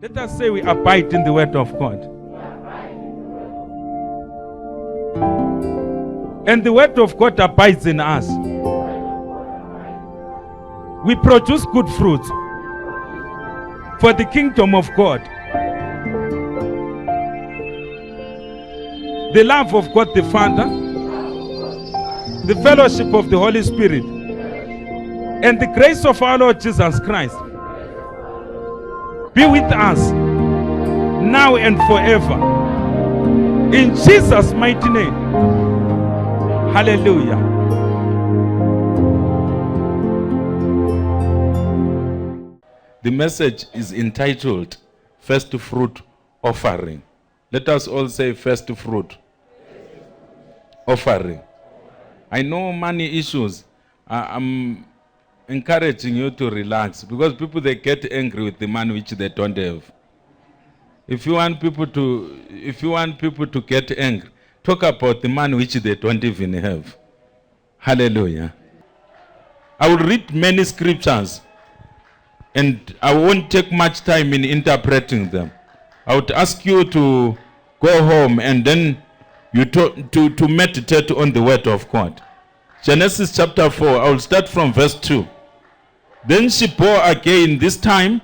Let us say we abide in the word of God. And the word of God abides in us. We produce good fruit for the kingdom of God. The love of God the Father, the fellowship of the Holy Spirit, and the grace of our Lord Jesus Christ be with us now and forever. In Jesus' mighty name. Hallelujah. The message is entitled First Fruit Offering. Let us all say first fruit offering. I know money issues. I'm encouraging you to relax because people, they get angry with the money which they don't have. If you want people to get angry, talk about the money which they don't even have. Hallelujah. I will read many scriptures and I won't take much time in interpreting them. I would ask you to go home and then you to meditate on the word of God. Genesis chapter 4, I will start from verse 2. Then she bore again, this time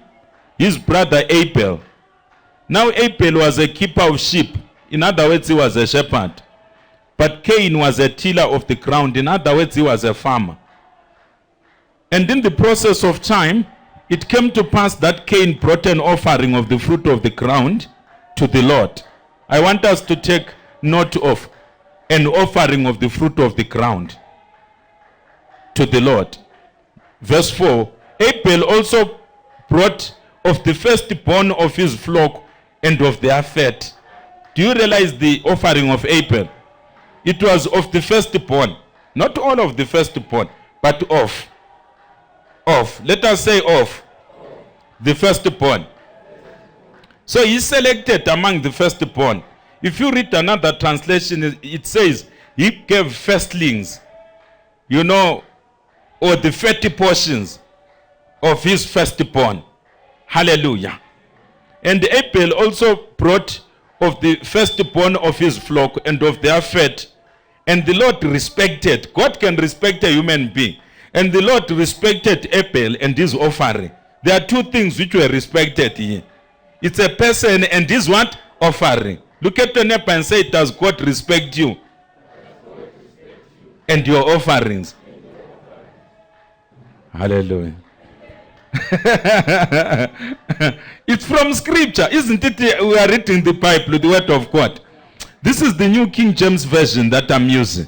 his brother Abel. Now Abel was a keeper of sheep. In other words, he was a shepherd. But Cain was a tiller of the ground. In other words, he was a farmer. And in the process of time, it came to pass that Cain brought an offering of the fruit of the ground to the Lord. I want us to take note of an offering of the fruit of the ground to the Lord. Verse 4, Abel also brought of the firstborn of his flock and of their fat. Do you realize the offering of Abel? It was of the firstborn. Not all of the firstborn, but of. Let us say of. The firstborn. So he selected among the firstborn. If you read another translation, it says he gave firstlings, or the fatty portions of his firstborn. Hallelujah. And Abel also brought of the firstborn of his flock and of their fat. And the Lord respected. God can respect a human being. And the Lord respected Abel and his offering. There are two things which were respected here. It's a person and his what? Offering. Look at your neighbor and say, does God respect you? And your offerings. Hallelujah. It's from scripture, isn't it? We are reading the Bible, the word of God. This is the New King James Version that I'm using.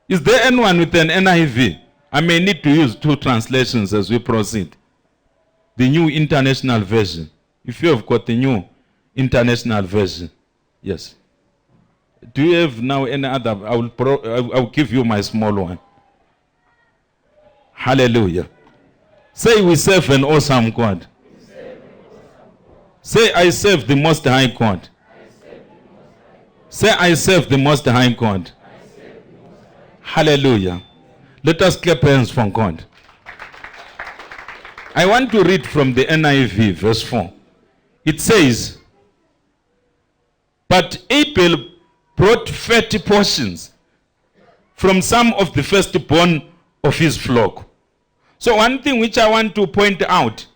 Is there anyone with an NIV? I may need to use two translations as we proceed. The New International Version. If you have got the New International Version. Yes. Do you have now any other? I will give you my small one. Hallelujah. Say, we serve an awesome God. Say, I serve the Most High God. Say, I serve the Most High God. Hallelujah. Let us clap hands for God. I want to read from the NIV, verse 4. It says, but Abel brought fatty portions from some of the firstborn of his flock. So one thing which I want to point out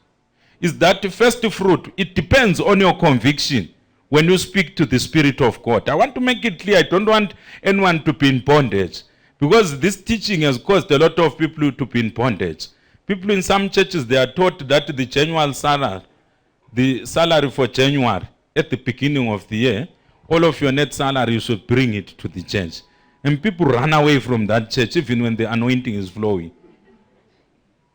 is that the first fruit, it depends on your conviction when you speak to the Spirit of God. I want to make it clear, I don't want anyone to be in bondage, because this teaching has caused a lot of people to be in bondage. People in some churches, they are taught that the January salary, the salary for January, at the beginning of the year, all of your net salary, you should bring it to the church. And people run away from that church even when the anointing is flowing.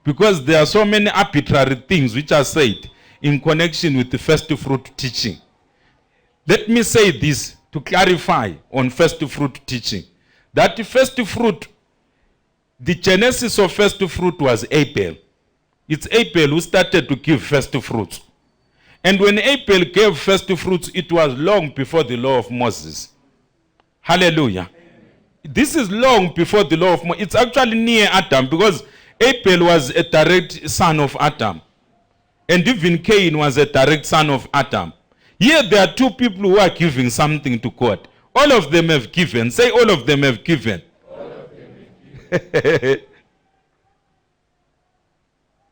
Because there are so many arbitrary things which are said in connection with the first fruit teaching. Let me say this to clarify on first fruit teaching. That the first fruit, the genesis of first fruit was Abel. It's Abel who started to give first fruits. And when Abel gave first fruits, it was long before the law of Moses. Hallelujah. This is long before the law of Moses. It's actually near Adam, because Abel was a direct son of Adam. And even Cain was a direct son of Adam. Here there are two people who are giving something to God. All of them have given. Say, all of them have given. All of them have given.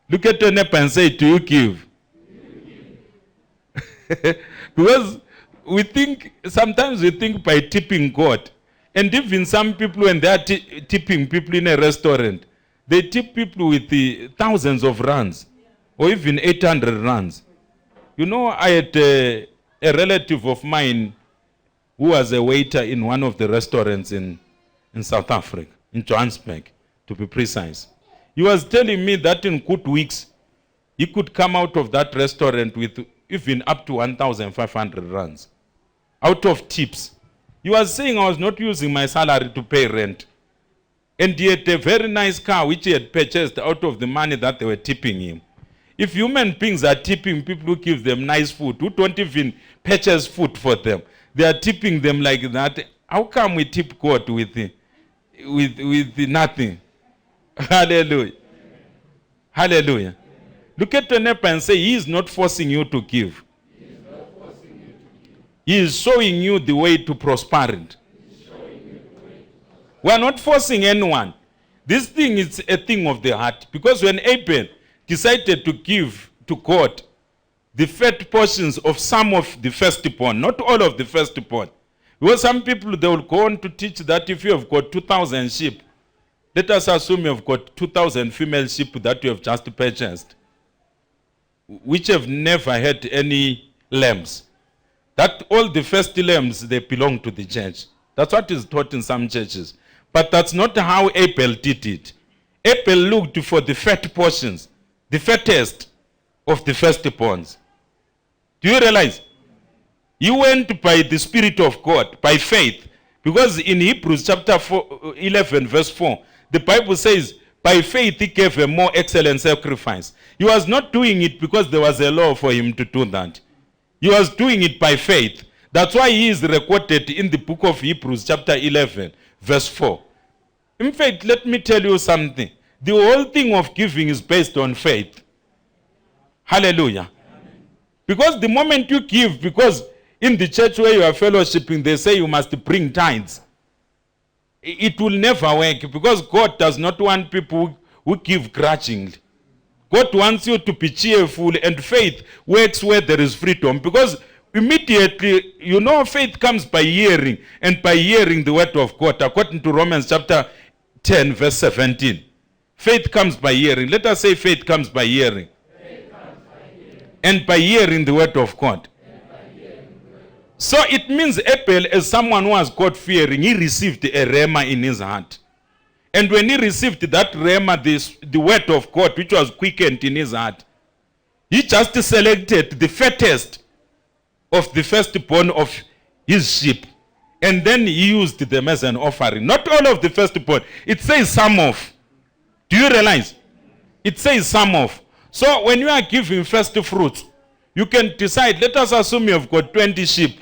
Look at your neighbor and say, do you give? Because sometimes we think by tipping God. And even some people, when they are tipping people in a restaurant, they tip people with the thousands of rands, or even 800 rands. You know, I had a relative of mine who was a waiter in one of the restaurants in South Africa, in Johannesburg, to be precise. He was telling me that in good weeks, he could come out of that restaurant with even up to 1,500 rands out of tips. He was saying I was not using my salary to pay rent. And he had a very nice car which he had purchased out of the money that they were tipping him. If human beings are tipping people who give them nice food, who don't even purchase food for them, they are tipping them like that, how come we tip God with nothing? Hallelujah. Hallelujah. Look at your neighbor and say, he is not forcing you to give. He is showing you the way to prosperity. We are not forcing anyone. This thing is a thing of the heart. Because when Abel decided to give to God the fat portions of some of the firstborn, not all of the firstborn. Because some people, they will go on to teach that if you have got 2,000 sheep, let us assume you have got 2,000 female sheep that you have just purchased, which have never had any lambs. That all the first lambs, they belong to the church. That's what is taught in some churches. But that's not how Abel did it. Abel looked for the fat portions, the fattest of the firstborns. Do you realize? He went by the Spirit of God, by faith. Because in Hebrews chapter 11 verse 4, the Bible says, by faith he gave a more excellent sacrifice. He was not doing it because there was a law for him to do that. He was doing it by faith. That's why he is recorded in the book of Hebrews chapter 11 verse 4. In fact, let me tell you something. The whole thing of giving is based on faith. Hallelujah. Amen. Because the moment you give, because in the church where you are fellowshipping, they say you must bring tithes. It will never work because God does not want people who give grudgingly. God wants you to be cheerful, and faith works where there is freedom. Because immediately, you know, faith comes by hearing, and by hearing the word of God, according to Romans chapter 10, verse 17. Faith comes by hearing. Let us say faith comes by hearing. Faith comes by hearing. And by hearing the word of God. So it means Abel, as someone who was God-fearing, he received a rhema in his heart. And when he received that rhema, the word of God, which was quickened in his heart, he just selected the fattest of the firstborn of his sheep. And then he used them as an offering. Not all of the firstborn. It says some of. Do you realize? It says some of. So when you are giving first fruits, you can decide, let us assume you have got 20 sheep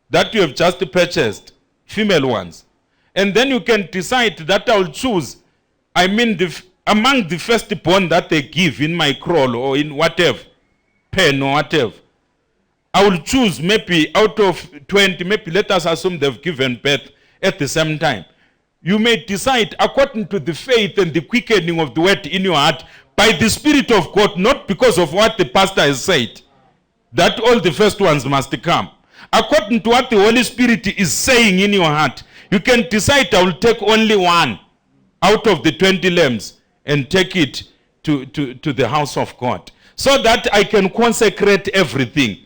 that you have just purchased, female ones. And then you can decide that I will choose, among the firstborn that they give in my crawl or in whatever, pen or whatever, I will choose maybe out of 20, maybe let us assume they've given birth at the same time. You may decide according to the faith and the quickening of the word in your heart, by the Spirit of God, not because of what the pastor has said, that all the first ones must come. According to what the Holy Spirit is saying in your heart, you can decide I will take only one out of the 20 lambs and take it to the house of God, so that I can consecrate everything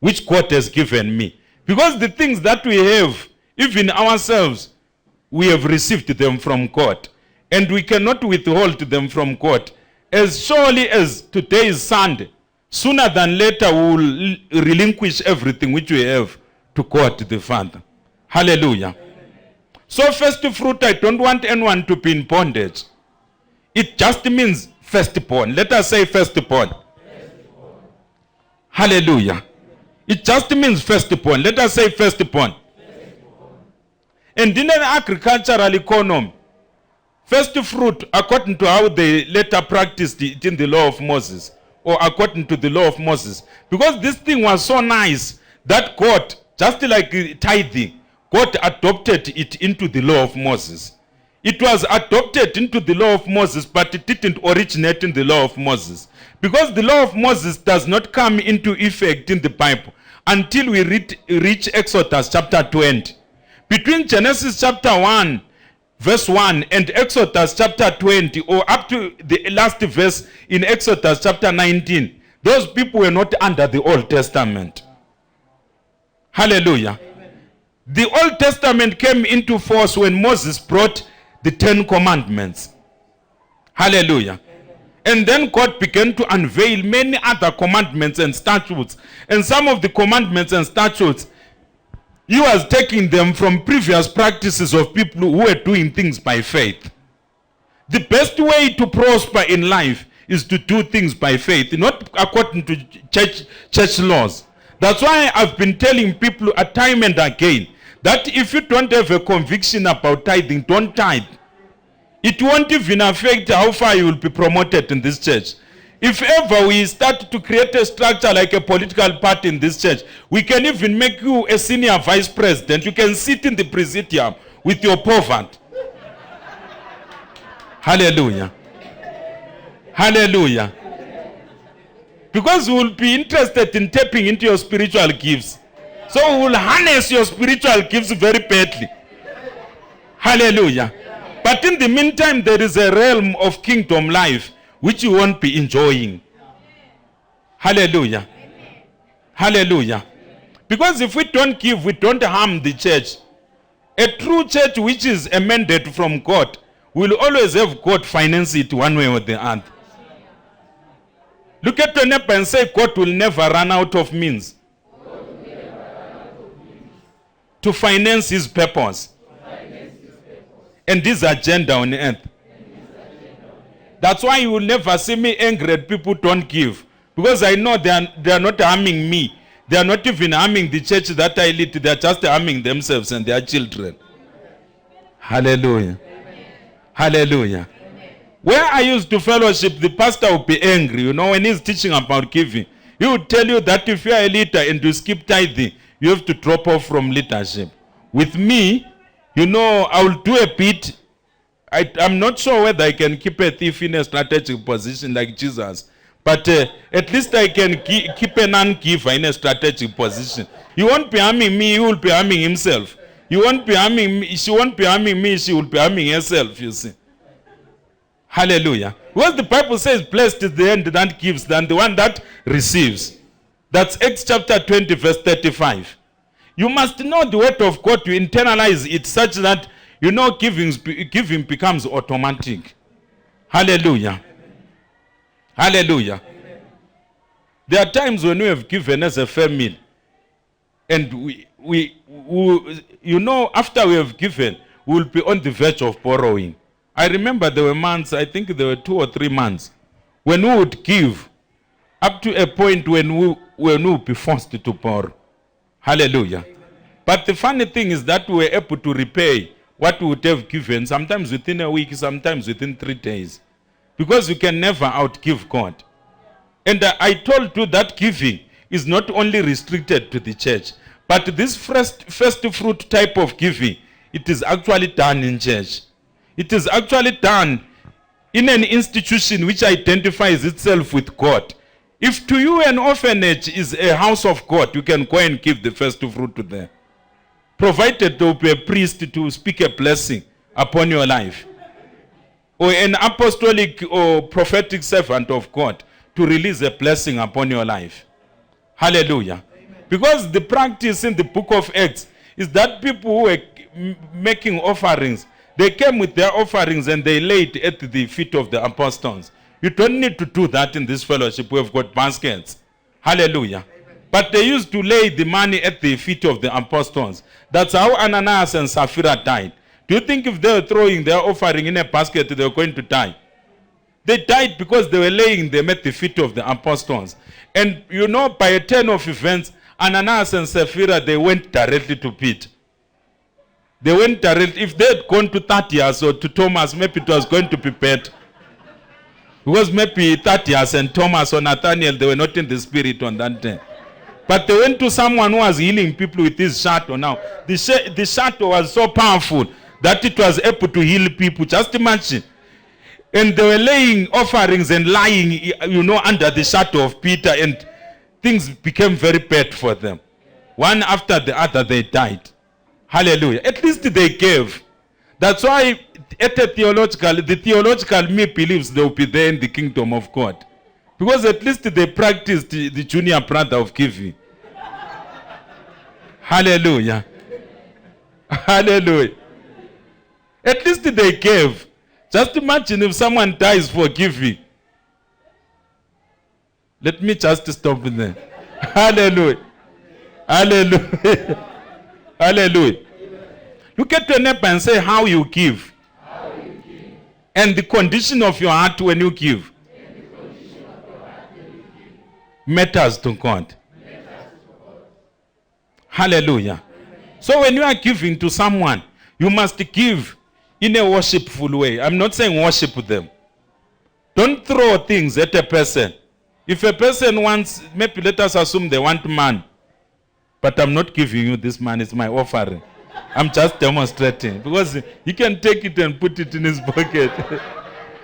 which God has given me. Because the things that we have, even ourselves, we have received them from God. And we cannot withhold them from God. As surely as today is Sunday, sooner than later we will relinquish everything which we have to God the Father. Hallelujah. Amen. So first fruit, I don't want anyone to be in bondage. It just means firstborn. Let us say firstborn. Hallelujah. It just means firstborn. Let us say firstborn. And in an agricultural economy, first fruit, according to how they later practiced it in the law of Moses, or according to the law of Moses. Because this thing was so nice that God, just like tithing, God adopted it into the law of Moses. It was adopted into the law of Moses, but it didn't originate in the law of Moses. Because the law of Moses does not come into effect in the Bible until we reach Exodus chapter 20. Between Genesis chapter 1, verse 1 and Exodus chapter 20, or up to the last verse in Exodus chapter 19, those people were not under the Old Testament. Hallelujah. Amen. The Old Testament came into force when Moses brought the 10 commandments. Hallelujah. Amen. And then God began to unveil many other commandments and statutes. And some of the commandments and statutes, he was taking them from previous practices of people who were doing things by faith. The best way to prosper in life is to do things by faith, not according to church laws. That's why I've been telling people time and again that if you don't have a conviction about tithing, don't tithe. It won't even affect how far you will be promoted in this church. If ever we start to create a structure like a political party in this church, we can even make you a senior vice president. You can sit in the presidium with your poverty. Hallelujah. Hallelujah. Because we will be interested in tapping into your spiritual gifts. So we will harness your spiritual gifts very badly. Hallelujah. But in the meantime, there is a realm of kingdom life which you won't be enjoying. Hallelujah. Hallelujah. Because if we don't give, we don't harm the church. A true church which is a mandate from God will always have God finance it one way or the other. Look at your neighbor and say, God will never run out of means to finance his purpose and his agenda on earth. That's why you will never see me angry at people who don't give. Because I know they are not harming me. They are not even harming the church that I lead. They are just harming themselves and their children. Hallelujah. Amen. Hallelujah. Amen. Where I used to fellowship, the pastor would be angry. When he's teaching about giving, he would tell you that if you are a leader and you skip tithing, you have to drop off from leadership. With me, I will do a bit. I'm not sure whether I can keep a thief in a strategic position like Jesus. But at least I can keep a non-giver in a strategic position. He won't be harming me, he will be harming himself. He won't be harming me, she won't be harming me, she will be harming herself, you see. Hallelujah. Because the Bible says, blessed is the hand that gives than the one that receives. That's Acts chapter 20, verse 35. You must know the word of God to internalize it such that giving becomes automatic. Hallelujah. Hallelujah. Amen. There are times when we have given as a family and we after we have given, we will be on the verge of borrowing. I remember there were months, I think there were 2 or 3 months, when we would give up to a point when we would be forced to borrow. Hallelujah. Amen. But the funny thing is that we were able to repay what we would have given, sometimes within a week, sometimes within 3 days. Because you can never outgive God. And I told you that giving is not only restricted to the church, but this first fruit type of giving, it is actually done in church. It is actually done in an institution which identifies itself with God. If to you an orphanage is a house of God, you can go and give the first fruit to them. Provided there will be a priest to speak a blessing upon your life. Or an apostolic or prophetic servant of God to release a blessing upon your life. Hallelujah. Amen. Because the practice in the book of Acts is that people who were making offerings, they came with their offerings and they laid at the feet of the apostles. You don't need to do that in this fellowship. We have got baskets. Hallelujah. Amen. But they used to lay the money at the feet of the apostles. That's how Ananias and Sapphira died. Do you think if they were throwing their offering in a basket, they were going to die? They died because they were laying them at the feet of the apostles. And by a turn of events, Ananias and Sapphira, they went directly to Peter. They went directly. If they had gone to Thaddeus or to Thomas, maybe it was going to be better. Because maybe Thaddeus and Thomas or Nathaniel, they were not in the spirit on that day. But they went to someone who was healing people with his shadow. Now, the shadow was so powerful that it was able to heal people. Just imagine. And they were laying offerings and lying, under the shadow of Peter, and things became very bad for them. One after the other, they died. Hallelujah. At least they gave. That's why the theological me believes they will be there in the kingdom of God. Because at least they practiced the junior brother of giving. Hallelujah. Hallelujah. At least they gave. Just imagine if someone dies for giving. Let me just stop there. Hallelujah. Hallelujah. Hallelujah. Look at your neighbor and say how you give. And the condition of your heart when you give. Matters to God. Hallelujah. So when you are giving to someone, you must give in a worshipful way. I'm not saying worship them. Don't throw things at a person. If a person wants, maybe let us assume they want man. But I'm not giving you this man, it's my offering. I'm just demonstrating. Because he can take it and put it in his pocket.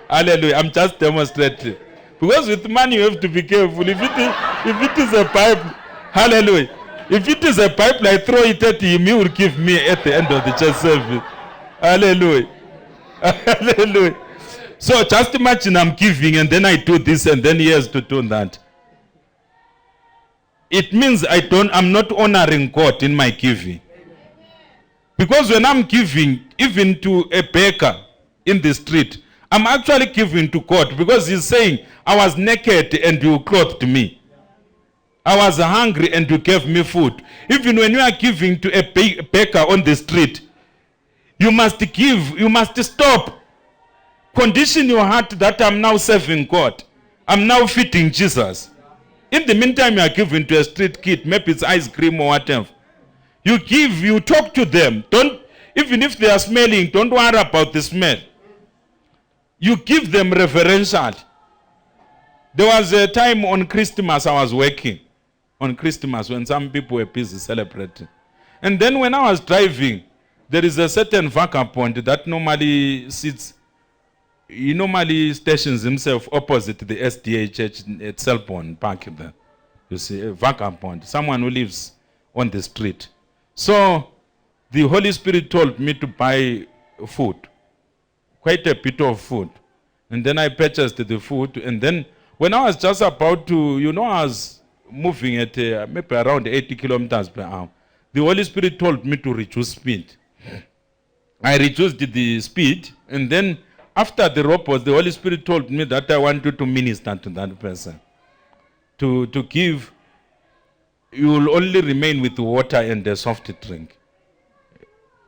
Hallelujah. I'm just demonstrating. Because with money you have to be careful. If it is a pipe, hallelujah. If it is a pipe, I throw it at him, he will give me at the end of the church service. Hallelujah. Hallelujah. So just imagine I'm giving and then I do this and then he has to do that. It means I'm not honoring God in my giving. Because when I'm giving, even to a baker in the street, I'm actually giving to God because he's saying, I was naked and you clothed me. I was hungry and you gave me food. Even when you are giving to a baker on the street, you must give, you must stop. Condition your heart that I'm now serving God. I'm now feeding Jesus. In the meantime, you are giving to a street kid, maybe it's ice cream or whatever. You give, you talk to them. Even if they are smelling, don't worry about the smell. You give them reverential. There was a time on Christmas I was working. On Christmas when some people were busy celebrating. And then when I was driving, there is a certain vagabond that normally sits, he normally stations himself opposite the SDA church at Selborne Park there. You see, a vagabond, someone who lives on the street. So the Holy Spirit told me to buy food, quite a bit of food. And then I purchased the food. And then when I was just about to, I was moving at maybe around 80 kilometers per hour. The Holy Spirit told me to reduce speed. I reduced the speed, and then after the robots, the Holy Spirit told me that I wanted to minister to that person. To give, you will only remain with water and a soft drink.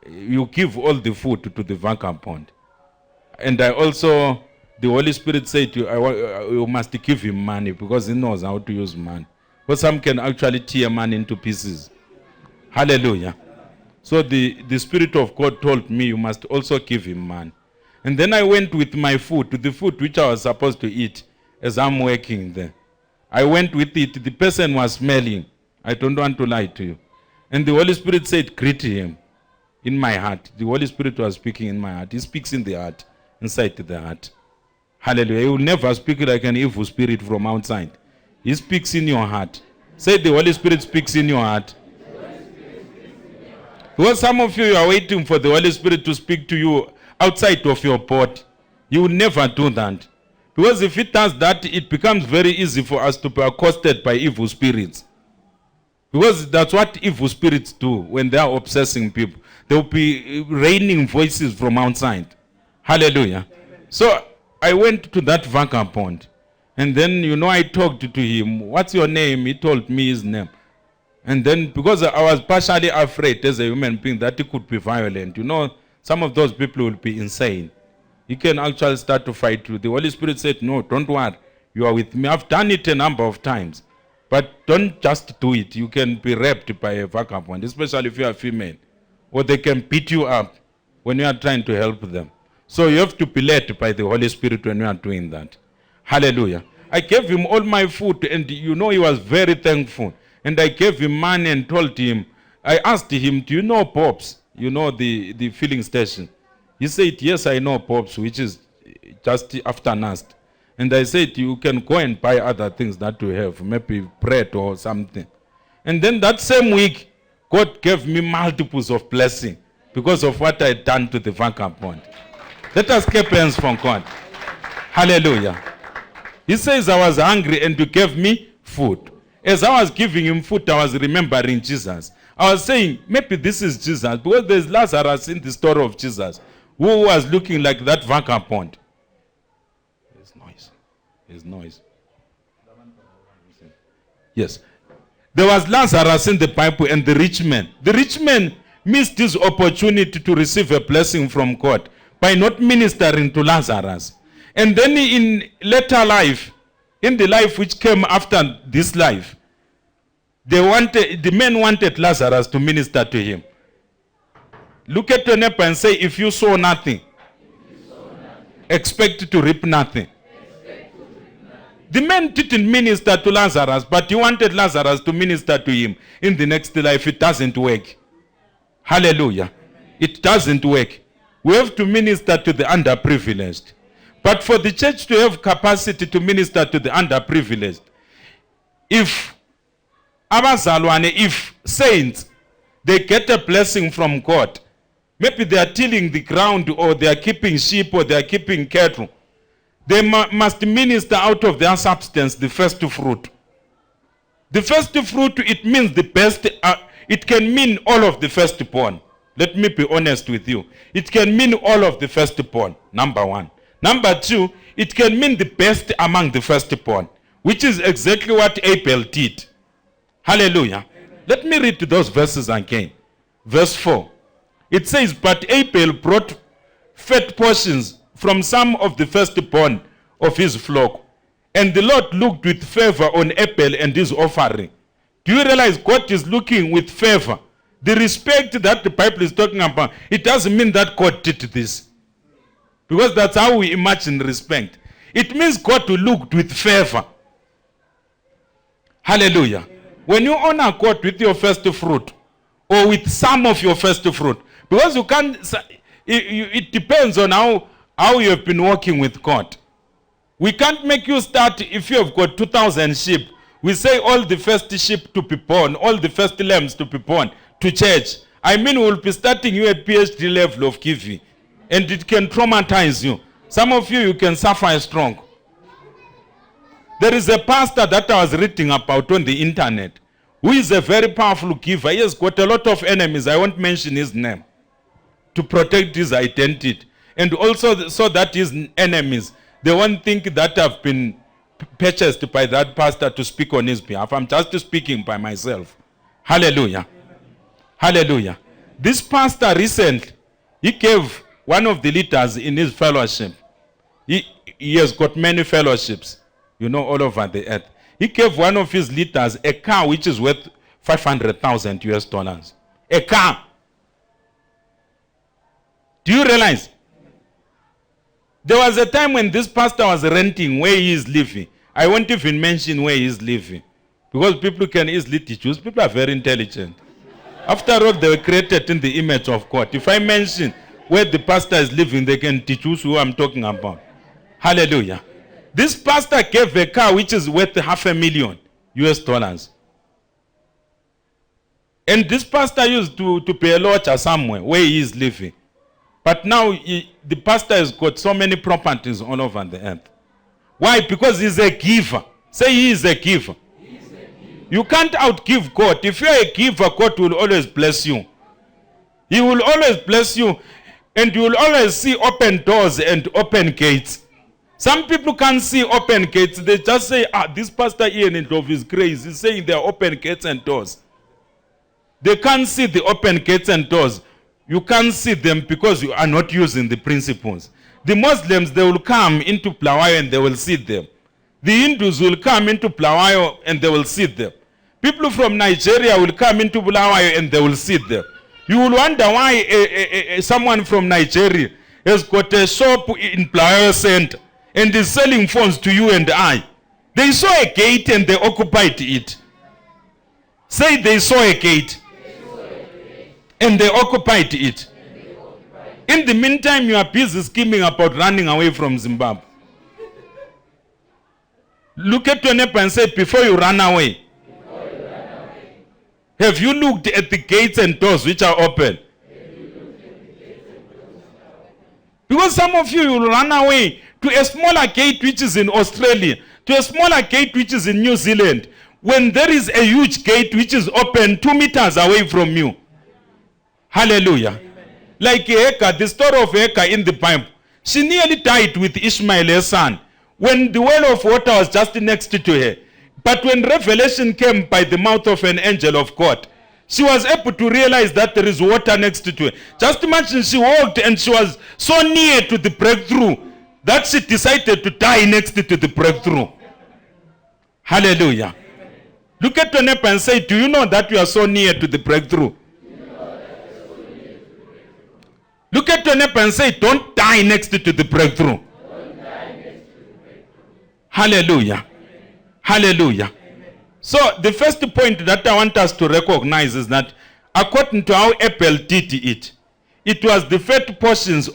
You give all the food to the vagabond. And I also, the Holy Spirit said to you, you must give him money because he knows how to use money. But some can actually tear money into pieces. Hallelujah. So the Spirit of God told me you must also give him money. And then I went with my food, to the food which I was supposed to eat as I'm working there. I went with it. The person was smelling. I don't want to lie to you. And the Holy Spirit said, greet him in my heart. The Holy Spirit was speaking in my heart. He speaks in the heart, inside the heart. Hallelujah. He will never speak like an evil spirit from outside. He speaks in your heart. Say the Holy Spirit speaks in your heart. Because some of you are waiting for the Holy Spirit to speak to you outside of your body. You will never do that. Because if it does that, it becomes very easy for us to be accosted by evil spirits. Because that's what evil spirits do when they are obsessing people. They will be raining voices from outside. Hallelujah. So I went to that vagabond. And then, I talked to him. What's your name? He told me his name. And then, because I was partially afraid as a human being that he could be violent. Some of those people will be insane. He can actually start to fight you. The Holy Spirit said, no, don't worry. You are with me. I've done it a number of times. But don't just do it. You can be raped by a vagabond, especially if you are female. Or they can beat you up when you are trying to help them. So you have to be led by the Holy Spirit when you are doing that. Hallelujah. I gave him all my food, and he was very thankful. And I gave him money and told him, I asked him, do you know Pops? The filling station. He said, yes, I know Pops, which is just after Nast. And I said, you can go and buy other things that you have, maybe bread or something. And then that same week, God gave me multiples of blessing because of what I had done to the vagabond. Let us keep hands from God. Hallelujah. He says, I was hungry and you gave me food. As I was giving him food, I was remembering Jesus. I was saying, maybe this is Jesus, because there's Lazarus in the story of Jesus, who was looking like that vagabond. There's noise. There's noise. Yes. There was Lazarus in the Bible and the rich man. The rich man missed his opportunity to receive a blessing from God by not ministering to Lazarus. And then in later life, in the life which came after this life, the men wanted Lazarus to minister to him. Look at your neighbor and say, if you sow nothing, expect to reap nothing. The man didn't minister to Lazarus, but he wanted Lazarus to minister to him in the next life. It doesn't work. Hallelujah. It doesn't work. We have to minister to the underprivileged. But for the church to have capacity to minister to the underprivileged, if saints, they get a blessing from God, maybe they are tilling the ground, or they are keeping sheep, or they are keeping cattle, they must minister out of their substance the first fruit. The first fruit, it means the best. It can mean all of the firstborn. Let me be honest with you. It can mean all of the firstborn, number one. Number two, it can mean the best among the firstborn, which is exactly what Abel did. Hallelujah. Amen. Let me read those verses again. Verse 4. It says, but Abel brought fat portions from some of the firstborn of his flock. And the Lord looked with favor on Abel and his offering. Do you realize God is looking with favor? The respect that the Bible is talking about, it doesn't mean that God did this. Because that's how we imagine respect. It means God will look with favor. Hallelujah. When you honor God with your first fruit, or with some of your first fruit, because you can't, it depends on how you have been working with God. We can't make you start, if you have got 2,000 sheep, we say all the first sheep to be born, all the first lambs to be born to church. I mean, we'll be starting you at PhD level of giving. And it can traumatize you. Some of you can suffer strong. There is a pastor that I was reading about on the internet, who is a very powerful giver. He has got a lot of enemies. I won't mention his name, to protect his identity. And also so that his enemies, they won't think that I've been purchased by that pastor to speak on his behalf. I'm just speaking by myself. Hallelujah. Hallelujah. This pastor recently, he gave one of the leaders in his fellowship. He has got many fellowships, all over the earth. He gave one of his leaders a car which is worth $500,000. A car. Do you realize? There was a time when this pastor was renting where he is living. I won't even mention where he is living, because people can easily deduce. People are very intelligent. After all, they were created in the image of God. If I mention where the pastor is living, they can deduce who I'm talking about. Hallelujah. This pastor gave a car which is worth $500,000. And this pastor used to pay a lodger somewhere where he is living. But now the pastor has got so many properties all over the earth. Why? Because he's a giver. Say he is a giver. You can't outgive God. If you're a giver, God will always bless you. He will always bless you. And you will always see open doors and open gates. Some people can't see open gates. They just say, this pastor Ian of his grace is saying there are open gates and doors. They can't see the open gates and doors. You can't see them because you are not using the principles. The Muslims, they will come into Bulawayo and they will see them. The Hindus will come into Bulawayo and they will see them. People from Nigeria will come into Bulawayo and they will see them. You will wonder why someone from Nigeria has got a shop in Bulawayo Center and is selling phones to you and I. They saw a gate and they occupied it. Say they saw a gate and they occupied it. In the meantime, you are busy scheming about running away from Zimbabwe. Look at your neighbor and say, before you run away, have you looked at the gates and doors which are open? Because some of you will run away to a smaller gate which is in Australia, to a smaller gate which is in New Zealand, when there is a huge gate which is open 2 meters away from you. Hallelujah. Amen. Like Hagar, the story of Hagar in the Bible. She nearly died with Ishmael, her son, when the well of water was just next to her. But when revelation came by the mouth of an angel of God, she was able to realize that there is water next to her. Just imagine she walked and she was so near to the breakthrough that she decided to die next to the breakthrough. Hallelujah. Look at your neighbor and say, do you know that you are so near to the breakthrough? Look at your neighbor and say, don't die next to the breakthrough. Hallelujah. Hallelujah. So the first point that I want us to recognize is that according to how Abel did it, it was the fat portions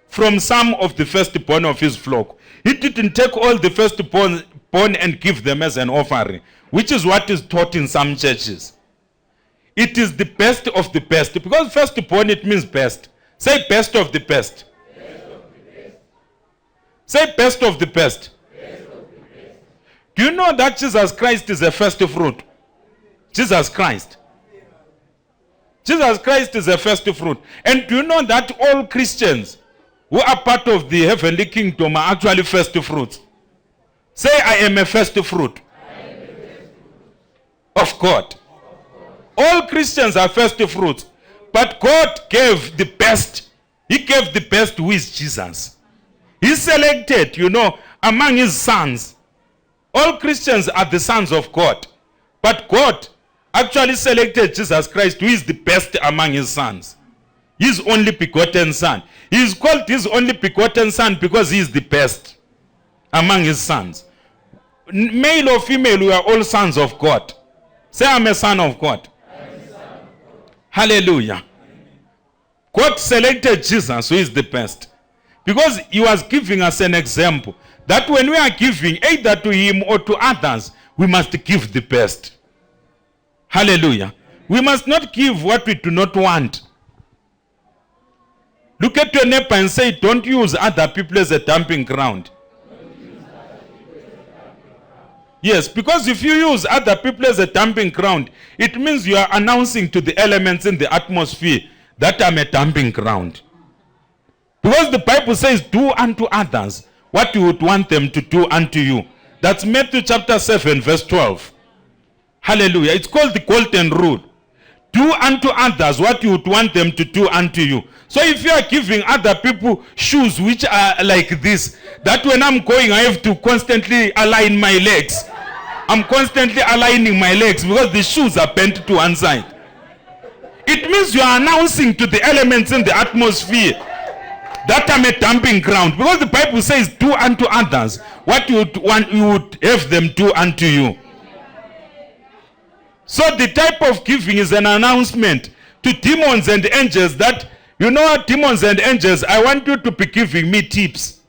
from some of the firstborn of his flock. He didn't take all the firstborn and give them as an offering, which is what is taught in some churches. It is the best of the best, because firstborn, it means best. Say best of the best. Best of the best. Say best of the best. Best of the best. Do you know that Jesus Christ is a first fruit? Jesus Christ. Jesus Christ is a first fruit. And do you know that all Christians who are part of the heavenly kingdom are actually first fruits? Say, I am a first fruit of God. All Christians are first fruits. But God gave the best. He gave the best, who is Jesus. He selected, among his sons. All Christians are the sons of God. But God actually selected Jesus Christ, who is the best among his sons. His only begotten son. He is called his only begotten son because he is the best among his sons. Male or female, we are all sons of God. Say, I'm a son of God. Hallelujah. God selected Jesus, who is the best, because he was giving us an example that when we are giving either to him or to others, we must give the best. Hallelujah. We must not give what we do not want. Look at your neighbor and say, don't use other people as a dumping ground. Yes, because if you use other people as a dumping ground, it means you are announcing to the elements in the atmosphere that I'm a dumping ground. Because the Bible says, do unto others what you would want them to do unto you. That's Matthew chapter 7, verse 12. Hallelujah. It's called the golden rule. Do unto others what you would want them to do unto you. So if you are giving other people shoes which are like this, that when I'm going, I have to constantly align my legs. I'm constantly aligning my legs because the shoes are bent to one side. It means you are announcing to the elements in the atmosphere that I'm a dumping ground. Because the Bible says, do unto others what you would have them do unto you. So the type of giving is an announcement to demons and angels that, you know what, demons and angels, I want you to be giving me tips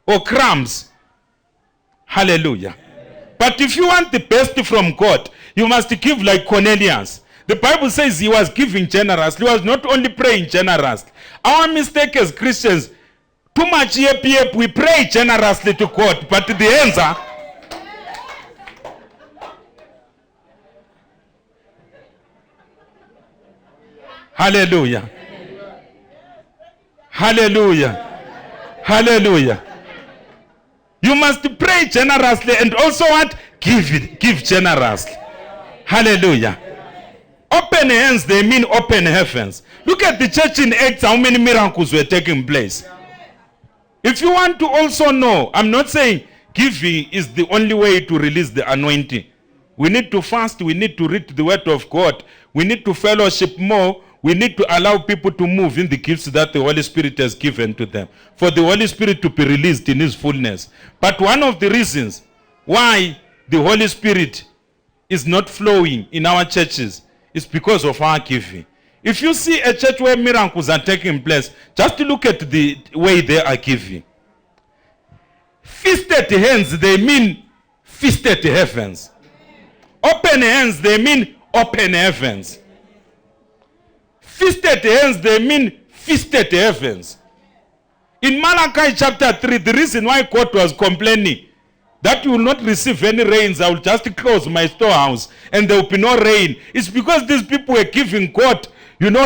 or crumbs. Hallelujah. But if you want the best from God, you must give like Cornelius. The Bible says he was giving generously. He was not only praying generously. Our mistake as Christians, too much yep, we pray generously to God, but the answer, hallelujah. Hallelujah. Hallelujah. You must pray generously and also what? Give generously. Hallelujah. Open hands, they mean open heavens. Look at the church in Acts, how many miracles were taking place. If you want to also know, I'm not saying giving is the only way to release the anointing. We need to fast, we need to read the word of God, we need to fellowship more, we need to allow people to move in the gifts that the Holy Spirit has given to them, for the Holy Spirit to be released in his fullness. But one of the reasons why the Holy Spirit is not flowing in our churches is because of our giving. If you see a church where miracles are taking place, just look at the way they are giving. Feasted hands, they mean feasted heavens. Open hands, they mean open heavens. Feasted hands, they mean feasted heavens. In Malachi chapter 3, the reason why God was complaining that you will not receive any rains, I will just close my storehouse and there will be no rain, is because these people were giving God,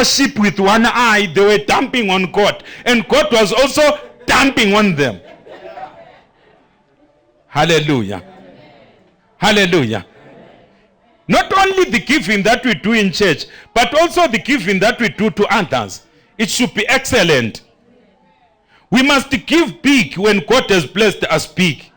sheep with one eye. They were dumping on God, and God was also dumping on them. Hallelujah. Hallelujah. Not only the giving that we do in church, but also the giving that we do to others. It should be excellent. We must give big when God has blessed us big.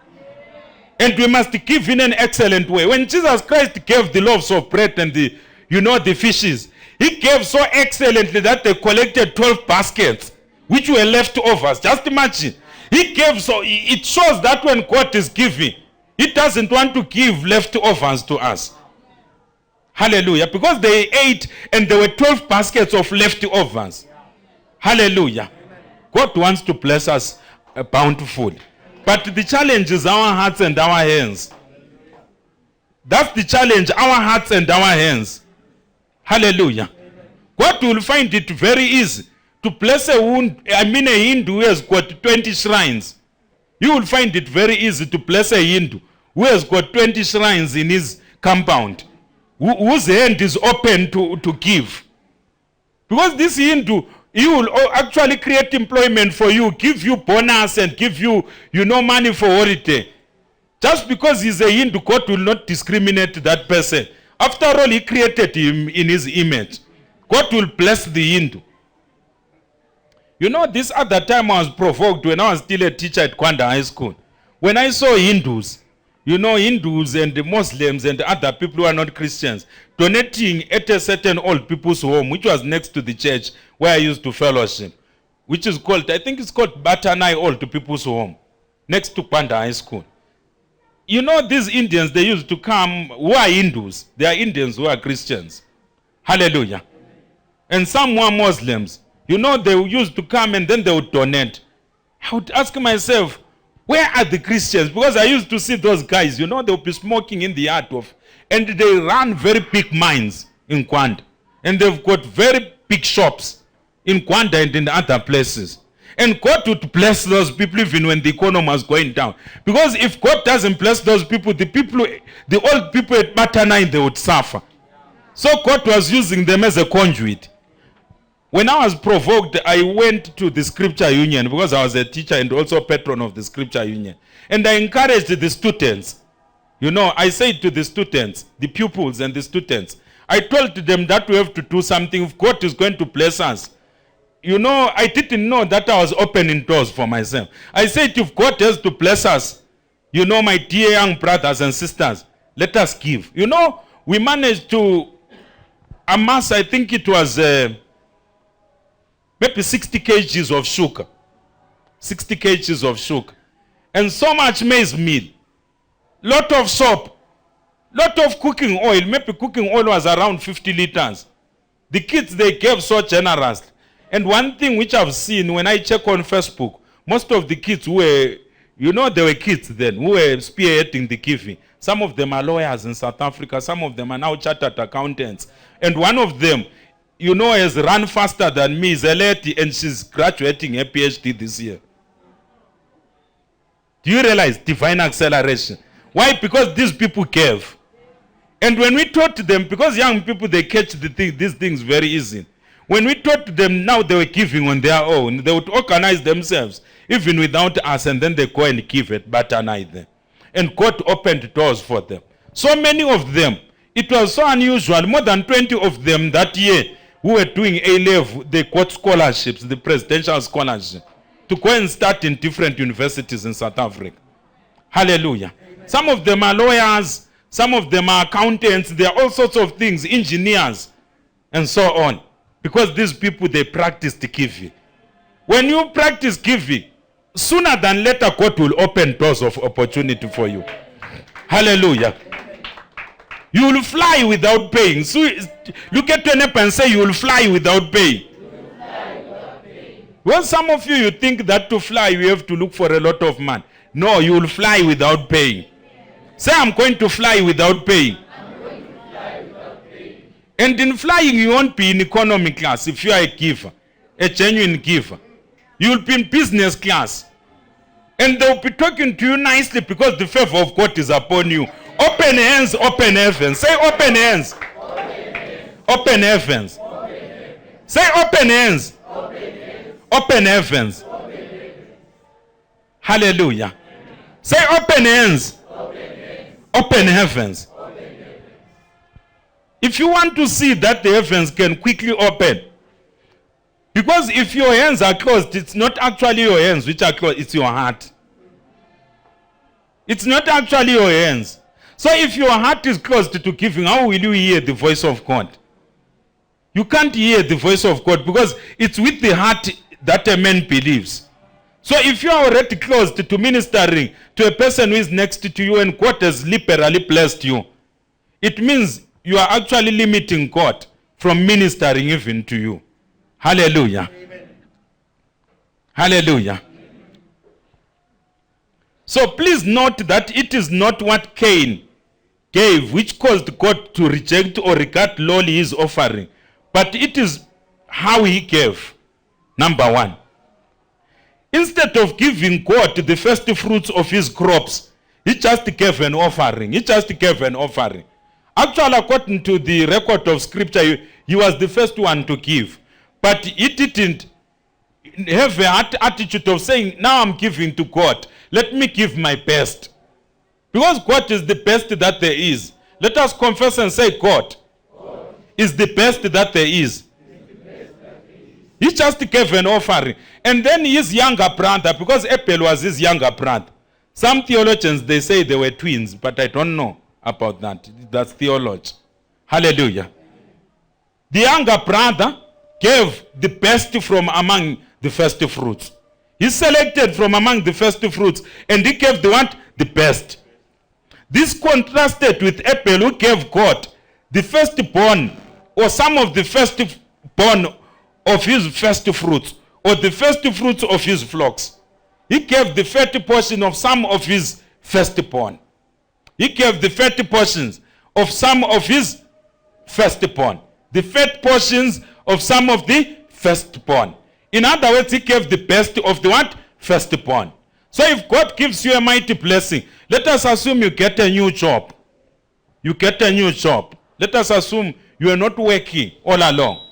And we must give in an excellent way. When Jesus Christ gave the loaves of bread and the fishes, he gave so excellently that they collected 12 baskets, which were leftovers. Just imagine. He gave so, it shows that when God is giving, he doesn't want to give leftovers to us. Hallelujah. Because they ate and there were 12 baskets of leftovers. Hallelujah. God wants to bless us bountifully. But the challenge is our hearts and our hands. That's the challenge, our hearts and our hands. Hallelujah. God will find it very easy to bless a Hindu who has got 20 shrines. You will find it very easy to bless a Hindu who has got 20 shrines in his compound, whose hand is open to give. Because this Hindu, he will actually create employment for you, give you bonus and give you, money for holiday. Just because he's a Hindu, God will not discriminate that person. After all, he created him in his image. God will bless the Hindu. This other time I was provoked when I was still a teacher at Kwanda High School. When I saw Hindus, Hindus and the Muslims and other people who are not Christians, donating at a certain old people's home, which was next to the church where I used to fellowship, which is called, I think it's called Batanai Old People's Home, next to Kwanda High School. These Indians, they used to come, who are Hindus. They are Indians who are Christians. Hallelujah. And some were Muslims. They used to come and then they would donate. I would ask myself, where are the Christians? Because I used to see those guys, they would be smoking in the yard and they run very big mines in Kwanda. And they've got very big shops in Kwanda and in other places. And God would bless those people even when the economy was going down. Because if God doesn't bless those people, the old people at Batanai, they would suffer. So God was using them as a conduit. When I was provoked, I went to the Scripture Union because I was a teacher and also patron of the Scripture Union. And I encouraged the students. I said to the students, the pupils and the students, I told them that we have to do something. If God is going to bless us, I didn't know that I was opening doors for myself. I said, if God has to bless us, my dear young brothers and sisters, let us give. We managed to amass, I think it was maybe 60 kgs of sugar. 60 kgs of sugar. And so much maize meal. Lot of soap. Lot of cooking oil. Maybe cooking oil was around 50 liters. The kids, they gave so generously. And one thing which I've seen when I check on Facebook, most of the kids who were, there were kids then who were spearheading the giving. Some of them are lawyers in South Africa. Some of them are now chartered accountants. And one of them, has run faster than me, is a lady, and she's graduating a PhD this year. Do you realize divine acceleration? Why? Because these people gave. And when we taught them, because young people, they catch these things very easy. When we taught them, now they were giving on their own. They would organize themselves, even without us, and then they go and give it, Batanai them. And God opened doors for them. So many of them, it was so unusual, more than 20 of them that year, who were doing A-level, they got scholarships, the presidential scholarship, to go and start in different universities in South Africa. Hallelujah. Amen. Some of them are lawyers, some of them are accountants, there are all sorts of things, engineers, and so on. Because these people, they practiced giving. When you practice giving, sooner than later, God will open doors of opportunity for you. Hallelujah. You will fly without paying. So look at your neighbor and say, you will fly without paying. Well, some of you think that to fly, you have to look for a lot of money. No, you will fly without paying. Say, I'm going to fly without paying. And in flying, you won't be in economy class if you are a giver, a genuine giver. You will be in business class. And they will be talking to you nicely because the favor of God is upon you. Open hands, open heavens. Say open hands. Open heavens. Say open hands. Open heavens. Hallelujah. Say open hands. Open heavens. If you want to see that the heavens can quickly open, because if your hands are closed, it's not actually your hands which are closed, it's your heart. It's not actually your hands. So if your heart is closed to giving, how will you hear the voice of God? You can't hear the voice of God because it's with the heart that a man believes. So if you are already closed to ministering to a person who is next to you and God has liberally blessed you, it means you are actually limiting God from ministering even to you. Hallelujah. Amen. Hallelujah. So please note that it is not what Cain gave which caused God to reject or regard lowly his offering, but it is how he gave. Number one, instead of giving God the first fruits of his crops, he just gave an offering. He just gave an offering. Actually, according to the record of scripture, he was the first one to give. But he didn't have an attitude of saying, now I'm giving to God. Let me give my best. Because God is the best that there is. Let us confess and say, God is the best that there is. He just gave an offering. And then his younger brother, because Abel was his younger brother. Some theologians, they say they were twins, but I don't know about that. That's theology. Hallelujah. The younger brother gave the best from among the first fruits. He selected from among the first fruits and he gave the what? The best. This contrasted with Abel who gave God the firstborn or some of the firstborn of his first fruits or the first fruits of his flocks. He gave the 30 portion of some of his firstborn. He gave the 30 portions of some of his firstborn. The 30 portions of some of the firstborn. In other words, he gave the best of the what? Firstborn. So if God gives you a mighty blessing, let us assume you get a new job. You get a new job. Let us assume you are not working all along.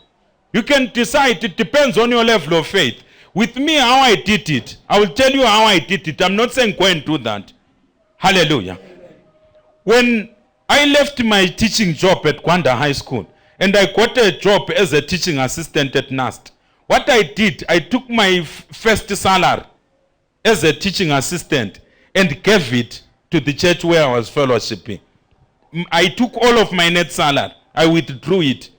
You can decide, it depends on your level of faith. With me, how I did it, I will tell you how I did it. I'm not saying go and do that. Hallelujah. When I left my teaching job at Gwanda High School, and I got a job as a teaching assistant at NAST, what I did, I took my first salary as a teaching assistant and gave it to the church where I was fellowshipping. I took all of my net salary. I withdrew it.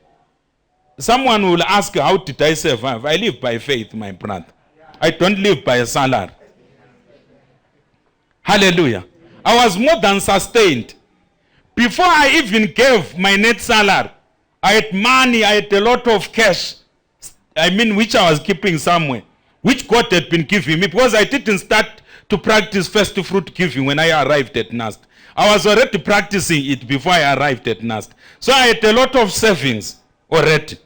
Someone will ask, how did I survive? I live by faith, my brother. I don't live by a salary. Hallelujah. I was more than sustained. Before I even gave my net salary, I had money, I had a lot of cash. Which I was keeping somewhere, which God had been giving me, because I didn't start to practice first fruit giving when I arrived at NAST. I was already practicing it before I arrived at NAST. So I had a lot of savings already.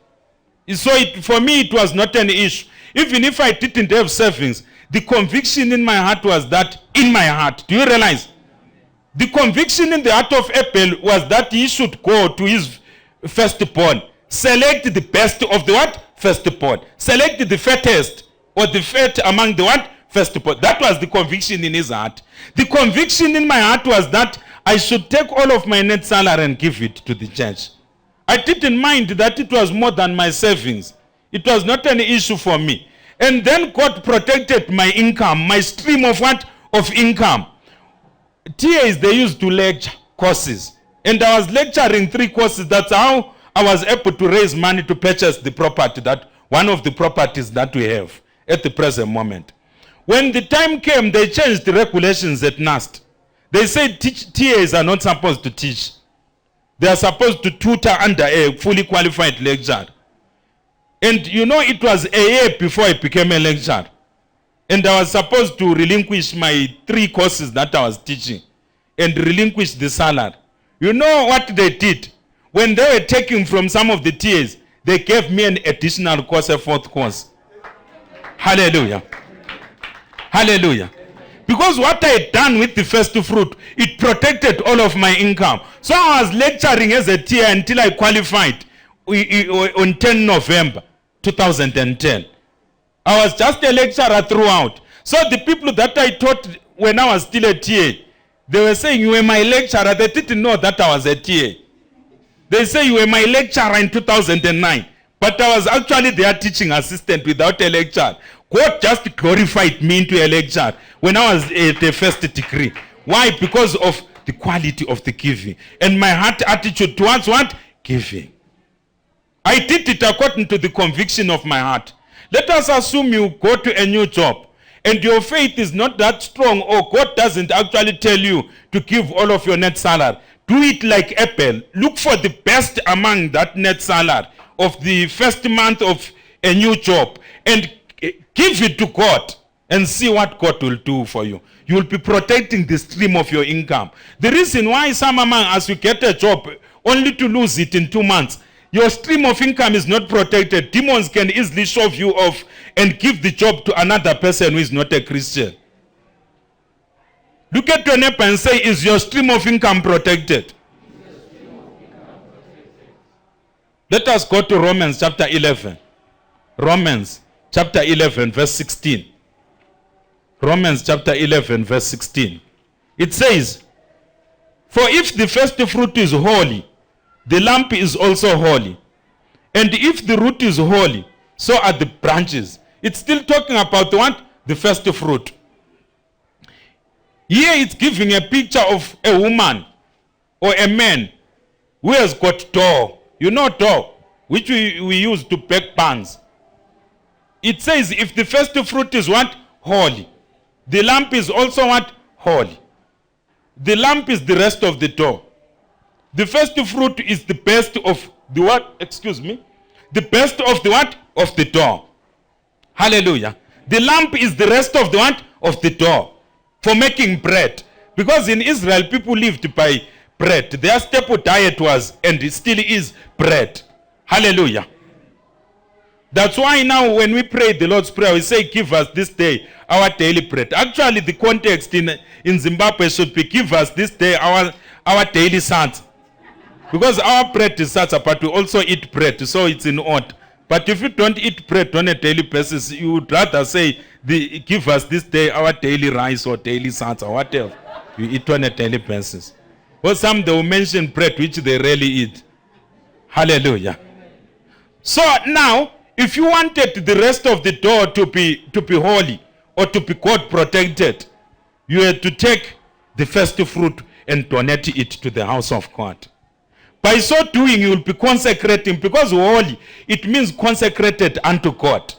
So for me, it was not an issue. Even if I didn't have savings, the conviction in my heart was that, in my heart, do you realize? The conviction in the heart of Abel was that he should go to his firstborn, select the best of the what? Firstborn. Select the fattest or the fat among the what? Firstborn. That was the conviction in his heart. The conviction in my heart was that I should take all of my net salary and give it to the church. I didn't mind that it was more than my savings. It was not an issue for me. And then God protected my income, my stream of what? Of income. TAs, they used to lecture courses. And I was lecturing 3 courses. That's how I was able to raise money to purchase the property, that one of the properties that we have at the present moment. When the time came, they changed the regulations at NAST. They said TAs are not supposed to teach. They are supposed to tutor under a fully qualified lecturer. And you know, it was a year before I became a lecturer. And I was supposed to relinquish my 3 courses that I was teaching and relinquish the salary. You know what they did? When they were taking from some of the TAs, they gave me an additional course, a 4th course. Hallelujah. Hallelujah. Because what I had done with the first fruit, it protected all of my income. So I was lecturing as a TA until I qualified on 10 November 2010. I was just a lecturer throughout. So the people that I taught when I was still a TA, they were saying, you were my lecturer. They didn't know that I was a TA. They say you were my lecturer in 2009. But I was actually their teaching assistant without a lecture. God just glorified me into a lecture when I was at the first degree. Why? Because of the quality of the giving. And my heart attitude towards what? Giving. I did it according to the conviction of my heart. Let us assume you go to a new job and your faith is not that strong, or God doesn't actually tell you to give all of your net salary. Do it like Abel. Look for the best among that net salary of the first month of a new job and give it to God and see what God will do for you. You will be protecting the stream of your income. The reason why some among us, you get a job only to lose it in 2 months, your stream of income is not protected. Demons can easily shove you off and give the job to another person who is not a Christian. Look at your neighbor and say, is your stream of income protected? Let us go to Romans chapter 11. Romans chapter 11 verse 16. Romans chapter 11 verse 16. It says, for if the first fruit is holy, the lump is also holy. And if the root is holy, so are the branches. It's still talking about what? The first fruit. Here it's giving a picture of a woman or a man who has got dough. You know dough, which we use to bake pans. It says if the first fruit is what? Holy. The lump is also what? Holy. The lump is the rest of the dough. The first fruit is the best of the what? Excuse me. The best of the what? Of the dough. Hallelujah. The lump is the rest of the what? Of the dough. For making bread. Because in Israel, people lived by bread. Their staple diet was, and it still is, bread. Hallelujah. That's why now when we pray the Lord's Prayer, we say, give us this day our daily bread. Actually, the context in Zimbabwe should be, give us this day our daily salt. Because our bread is such, but we also eat bread, so it's in order. But if you don't eat bread on a daily basis, you would rather say, give us this day our daily rice or daily salt or whatever. You eat on a daily basis. Or some they will mention bread which they rarely eat. Hallelujah. So now, if you wanted the rest of the dough to be holy or to be God protected, you had to take the first fruit and donate it to the house of God. By so doing, you will be consecrating, because holy, it means consecrated unto God.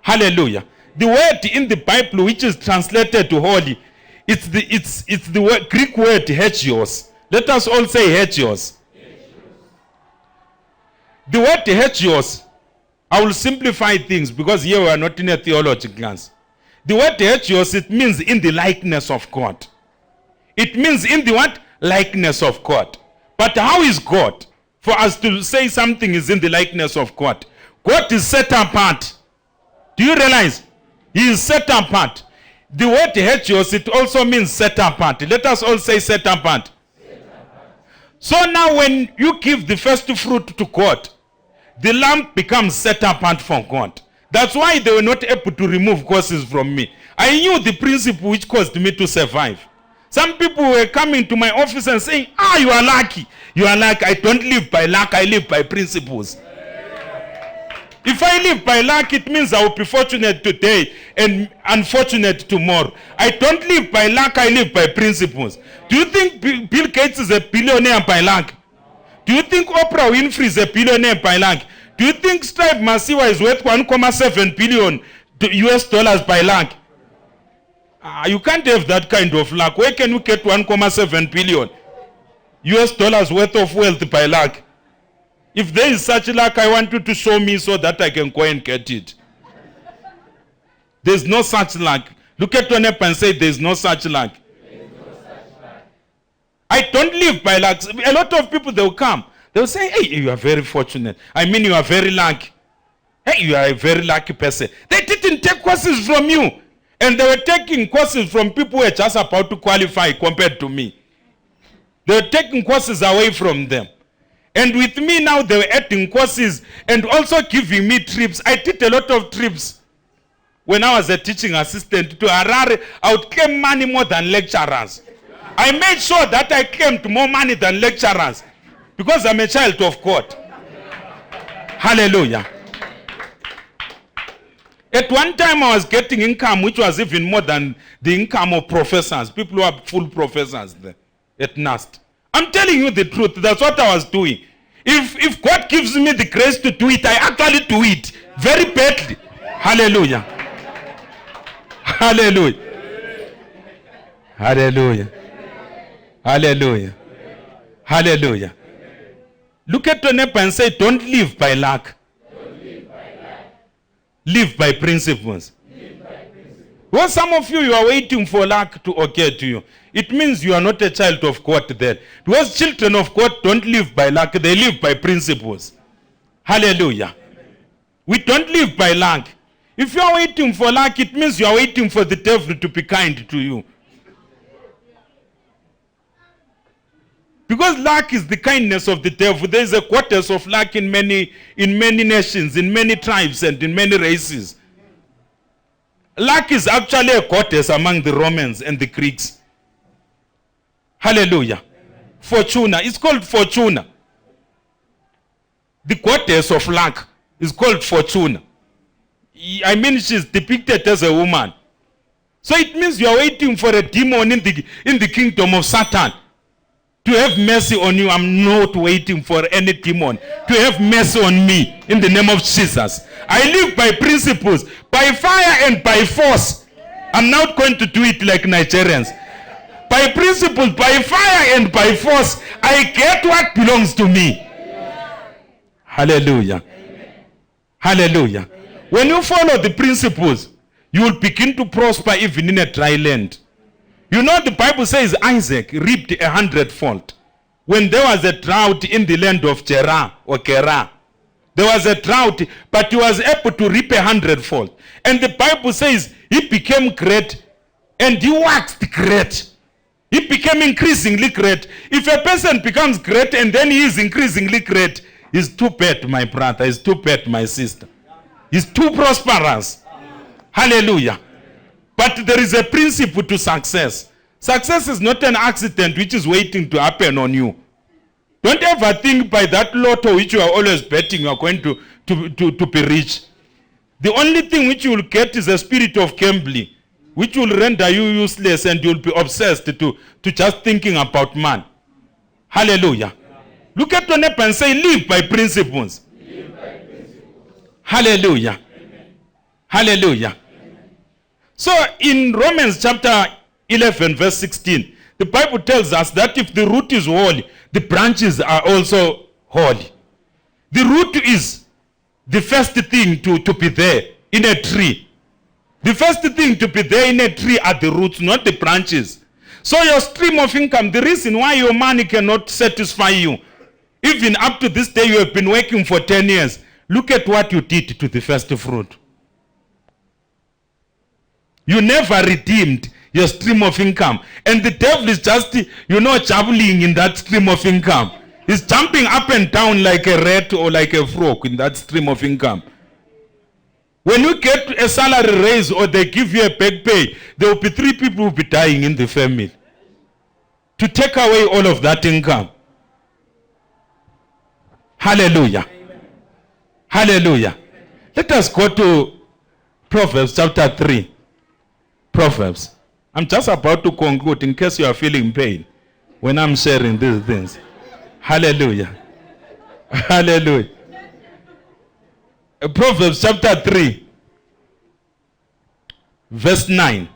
Hallelujah. The word in the Bible which is translated to holy, it's the word, Greek word hagios. Let us all say hagios. The word hagios, I will simplify things because here we are not in a theology class. The word hagios, it means in the likeness of God. It means in the what? Likeness of God. But how is God? For us to say something is in the likeness of God. God is set apart. Do you realize? He is set apart. The word hagios, it also means set apart. Let us all say set apart. So now when you give the first fruit to God, the lamb becomes set apart for God. That's why they were not able to remove curses from me. I knew the principle which caused me to survive. Some people were coming to my office and saying, you are lucky. You are lucky. I don't live by luck. I live by principles. If I live by luck, it means I will be fortunate today and unfortunate tomorrow. I don't live by luck. I live by principles. Do you think Bill Gates is a billionaire by luck? Do you think Oprah Winfrey is a billionaire by luck? Do you think Stripe Masiwa is worth 1.7 billion US dollars by luck? You can't have that kind of luck. Where can you get 1.7 billion US dollars worth of wealth by luck? If there is such luck, I want you to show me so that I can go and get it. There's no such luck. Look at your neighbor and say, there's no such luck. I don't live by luck. A lot of people, they'll come. They'll say, hey, you are very fortunate. I mean, you are very lucky. Hey, you are a very lucky person. They didn't take courses from you. And they were taking courses from people who were just about to qualify compared to me. They were taking courses away from them. And with me now, they were adding courses and also giving me trips. I did a lot of trips. When I was a teaching assistant to Harare, I would claim money more than lecturers. I made sure that I claimed more money than lecturers because I'm a child of God. Hallelujah. At one time, I was getting income which was even more than the income of professors, people who are full professors there at NAST. I'm telling you the truth. That's what I was doing. If God gives me the grace to do it, I actually do it very badly. Hallelujah. Hallelujah. Hallelujah. Hallelujah. Hallelujah. Look at your neighbor and say, don't live by luck. Live by principles. Well, some of you are waiting for luck to occur to you. It means you are not a child of God then. Because children of God don't live by luck, they live by principles. Hallelujah. We don't live by luck. If you are waiting for luck, it means you are waiting for the devil to be kind to you. Because luck is the kindness of the devil. There is a quarters of luck in many nations, in many tribes, and in many races. Luck is actually a quarters among the Romans and the Greeks. Hallelujah. Fortuna. It's called Fortuna. The goddess of luck is called Fortuna. I mean, she's depicted as a woman. So it means you are waiting for a demon in the kingdom of Satan to have mercy on you. I'm not waiting for any demon to have mercy on me in the name of Jesus. I live by principles, by fire and by force. I'm not going to do it like Nigerians. By principles, by fire and by force, I get what belongs to me. Hallelujah. Hallelujah. When you follow the principles, you will begin to prosper even in a dry land. You know, the Bible says Isaac reaped 100-fold. When there was a drought in the land of Gerar or Gerar, there was a drought, but he was able to reap 100-fold. And the Bible says he became great and he waxed great. He became increasingly great. If a person becomes great and then he is increasingly great, he's too bad, my brother. He's too bad, my sister. He's too prosperous. Hallelujah. But there is a principle to success. Success is not an accident which is waiting to happen on you. Don't ever think by that lotto which you are always betting you are going to be rich. The only thing which you will get is a spirit of gambling, which will render you useless and you will be obsessed to just thinking about man. Hallelujah. Look at your neighbor and say, live by principles. Live by principles. Hallelujah. Amen. Hallelujah. Amen. So in Romans chapter 11 verse 16, the Bible tells us that if the root is holy, the branches are also holy. The root is the first thing to be there in a tree. The first thing to be there in a tree are the roots, not the branches. So your stream of income, the reason why your money cannot satisfy you, even up to this day you have been working for 10 years, look at what you did to the first fruit. You never redeemed your stream of income. And the devil is just, juggling in that stream of income. He's jumping up and down like a rat or like a frog in that stream of income. When you get a salary raise or they give you a back pay, there will be 3 people who will be dying in the family to take away all of that income. Hallelujah. Amen. Hallelujah. Let us go to Proverbs chapter 3. Proverbs. I'm just about to conclude in case you are feeling pain when I'm sharing these things. Hallelujah. Hallelujah. Proverbs chapter 3, verse 9.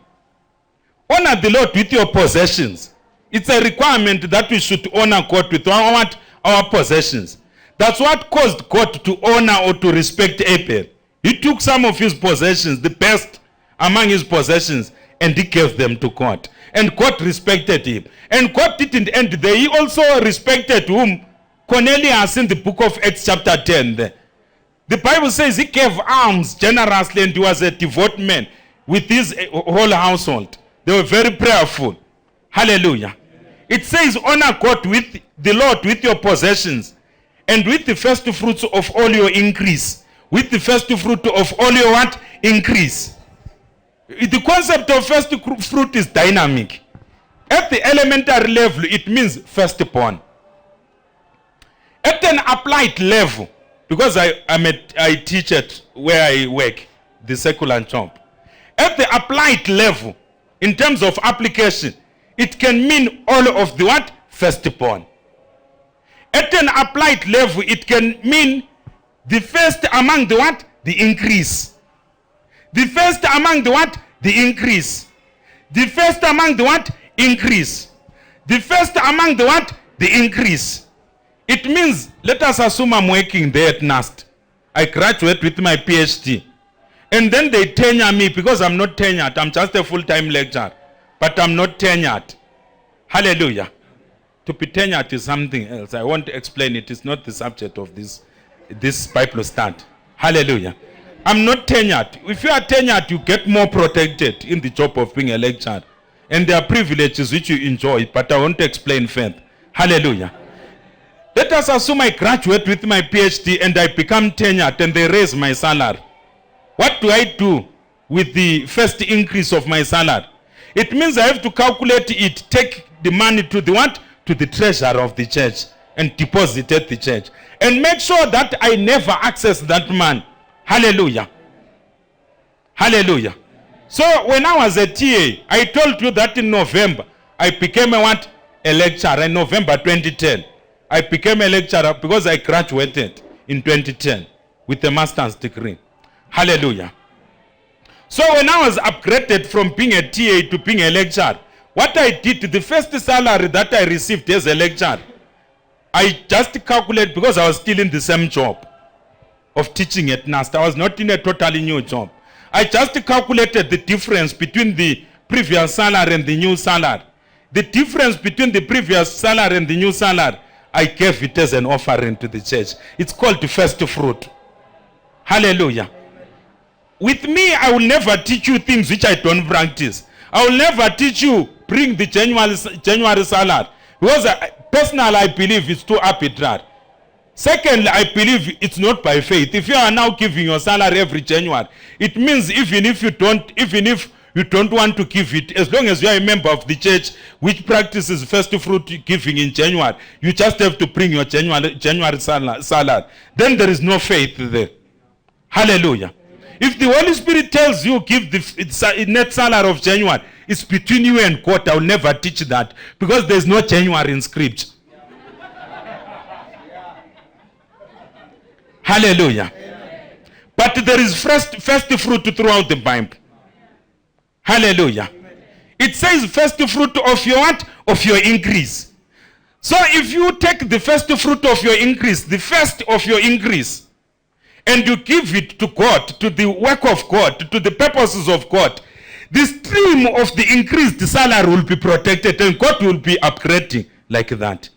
Honor the Lord with your possessions. It's a requirement that we should honor God with our possessions. That's what caused God to honor or to respect Abel. He took some of his possessions, the best among his possessions, and he gave them to God. And God respected him. And God didn't end there. He also respected whom? Cornelius in the book of Acts chapter 10 there. The Bible says he gave alms generously and he was a devout man with his whole household. They were very prayerful. Hallelujah. It says honor God with the Lord with your possessions and with the first fruits of all your increase. With the first fruit of all your what? Increase. The concept of first fruit is dynamic. At the elementary level, it means firstborn. At an applied level, because I teach at where I work, the secular job. At the applied level, in terms of application, it can mean all of the what? Firstborn. At an applied level, it can mean the first among the what? The increase. The first among the what? The increase. The first among the what? Increase. The first among the what? The increase. It means, let us assume I'm working there at NAST. I graduate with my PhD. And then they tenure me because I'm not tenured. I'm just a full-time lecturer. But I'm not tenured. Hallelujah. To be tenured is something else. I won't explain it. It's not the subject of this Bible study. Hallelujah. I'm not tenured. If you are tenured, you get more protected in the job of being a lecturer. And there are privileges which you enjoy, but I won't explain further. Hallelujah. Let us assume I graduate with my PhD and I become tenured and they raise my salary. What do I do with the first increase of my salary? It means I have to calculate it, take the money to the what? To the treasurer of the church and deposit at the church. And make sure that I never access that money. Hallelujah. Hallelujah. So when I was a TA, I told you that in November, I became a what? A lecturer in November 2010. I became a lecturer because I graduated in 2010 with a master's degree. Hallelujah. So when I was upgraded from being a TA to being a lecturer, what I did, the first salary that I received as a lecturer, I just calculated because I was still in the same job of teaching at NAST. I was not in a totally new job. I just calculated the difference between the previous salary and the new salary. The difference between the previous salary and the new salary, I gave it as an offering to the church. It's called the first fruit. Hallelujah. With me, I will never teach you things which I don't practice. I will never teach you bring the January salary. Because personally, I believe it's too arbitrary. Secondly, I believe it's not by faith. If you are now giving your salary every January, it means even if you don't want to give it, as long as you are a member of the church which practices first fruit giving in January, you just have to bring your January salary. Then there is no faith there. Hallelujah. If the Holy Spirit tells you give the net salary of January, it's between you and God. I will never teach that because there is no January in Scripture. Hallelujah. But there is first fruit throughout the Bible. Hallelujah. It says first fruit of your what? Of your increase. So if you take the first fruit of your increase, the first of your increase, and you give it to God, to the work of God, to the purposes of God, the stream of the increased salary will be protected and God will be upgrading like that.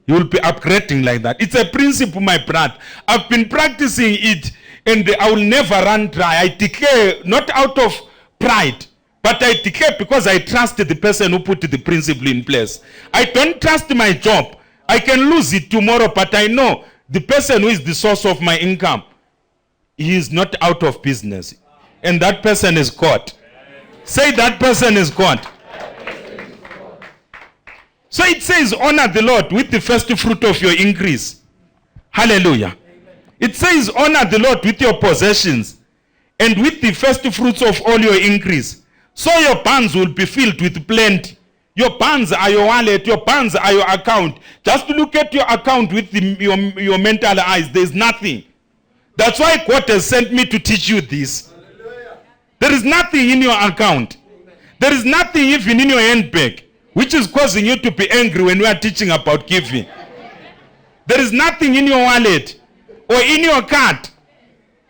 You will be upgrading like that. It's a principle, my brother. I've been practicing it and I will never run dry. I declare not out of pride, but I declare because I trust the person who put the principle in place. I don't trust my job. I can lose it tomorrow, but I know the person who is the source of my income, he is not out of business. And that person is God. Say that person is God. So it says, honor the Lord with the first fruit of your increase. Hallelujah. It says, honor the Lord with your possessions and with the first fruits of all your increase. So your barns will be filled with plenty Your funds are your wallet. Your funds are your account. Just look at your account with your mental eyes. There's nothing. That's why God has sent me to teach you this. There is nothing in your account. There is nothing even in your handbag which is causing you to be angry when we are teaching about giving. There is nothing in your wallet or in your card.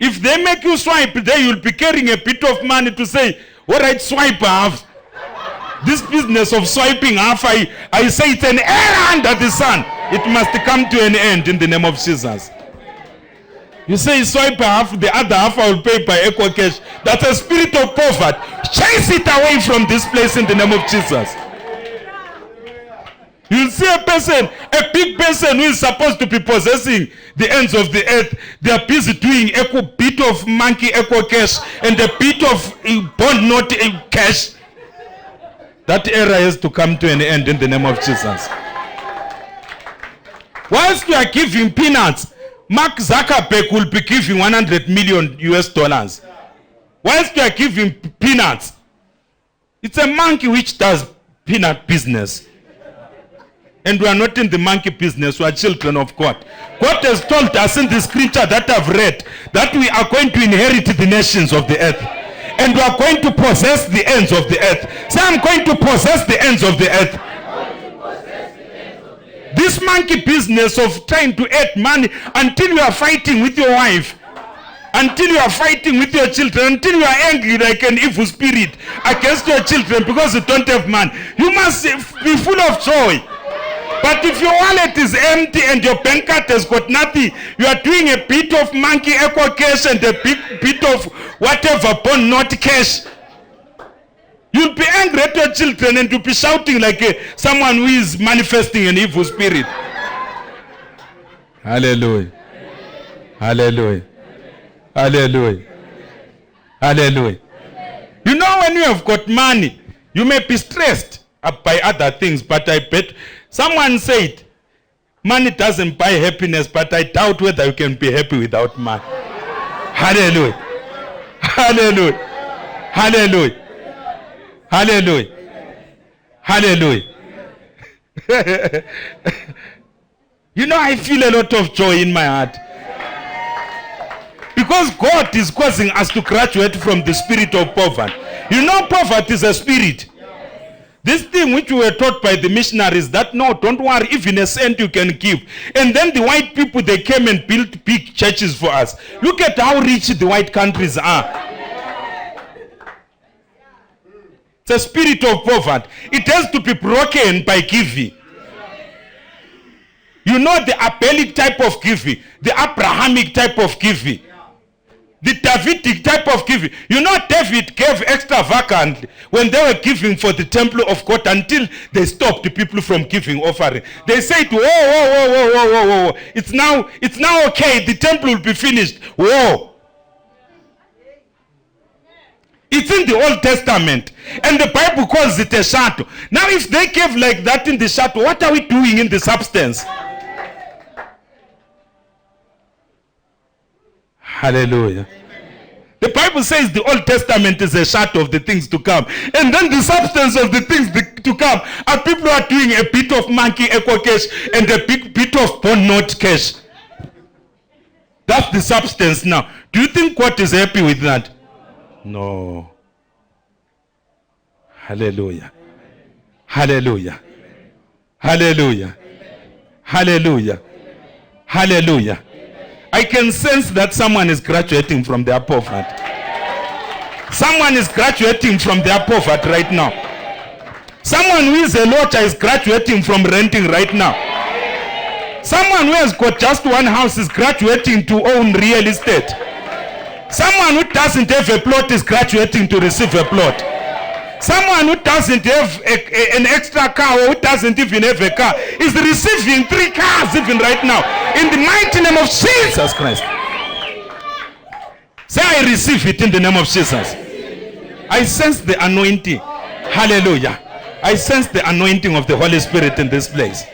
If they make you swipe, then you'll be carrying a bit of money to say, all right, swipe half. This business of swiping half, I say it's an error under the sun. It must come to an end in the name of Jesus. You say swipe half, the other half I will pay by Echo Cash. That's a spirit of poverty. Chase it away from this place in the name of Jesus. You'll see a person, a big person who is supposed to be possessing the ends of the earth. They are busy doing a bit of monkey Echo Cash and a bit of bond note cash. That era has to come to an end in the name of Jesus. Whilst you are giving peanuts, Mark Zuckerberg will be giving 100 million US dollars. Whilst you are giving peanuts, it's a monkey which does peanut business. And we are not in the monkey business, we are children of God. God has told us in the scripture that I've read that we are going to inherit the nations of the earth. And we are going to possess the ends of the earth. Say, I'm going to possess the ends of the earth. This monkey business of trying to earn money until you are fighting with your wife, until you are fighting with your children, until you are angry like an evil spirit against your children because you don't have money. You must be full of joy. But if your wallet is empty and your bank card has got nothing, you are doing a bit of monkey Echo Cash and a bit of whatever bond not cash. You'll be angry at your children and you'll be shouting like someone who is manifesting an evil spirit. Hallelujah. Hallelujah. Hallelujah. Hallelujah. You know, when you have got money, you may be stressed by other things, but I bet someone said, money doesn't buy happiness, but I doubt whether you can be happy without money. Hallelujah. Hallelujah. Hallelujah. Hallelujah. Hallelujah. You know, I feel a lot of joy in my heart. Because God is causing us to graduate from the spirit of poverty. You know, poverty is a spirit. This thing which we were taught by the missionaries that no, don't worry, even a cent you can give. And then the white people, they came and built big churches for us. Look at how rich the white countries are. It's a spirit of poverty. It has to be broken by giving. You know the Abelic type of giving, the Abrahamic type of giving, the Davidic type of giving. You know David gave extravagantly when they were giving for the temple of God until they stopped the people from giving offering. They said, whoa. It's now okay. The temple will be finished. Whoa. It's in the Old Testament. And the Bible calls it a shadow. Now if they gave like that in the shadow, what are we doing in the substance? Hallelujah. The Bible says the Old Testament is a shadow of the things to come. And then the substance of the things to come are people who are doing a bit of monkey Echo Cash and a big bit of bond note cash. That's the substance now. Do you think God is happy with that? No. Hallelujah. Hallelujah. Hallelujah. Hallelujah. Hallelujah. I can sense that someone is graduating from their poverty. Someone is graduating from their poverty right now. Someone who is a lodger is graduating from renting right now. Someone who has got just one house is graduating to own real estate. Someone who doesn't have a plot is graduating to receive a plot. Someone who doesn't have an extra car or who doesn't even have a car is receiving 3 cars even right now. In the mighty name of Jesus Christ. Say, I receive it in the name of Jesus. I sense the anointing. Hallelujah. I sense the anointing of the Holy Spirit in this place.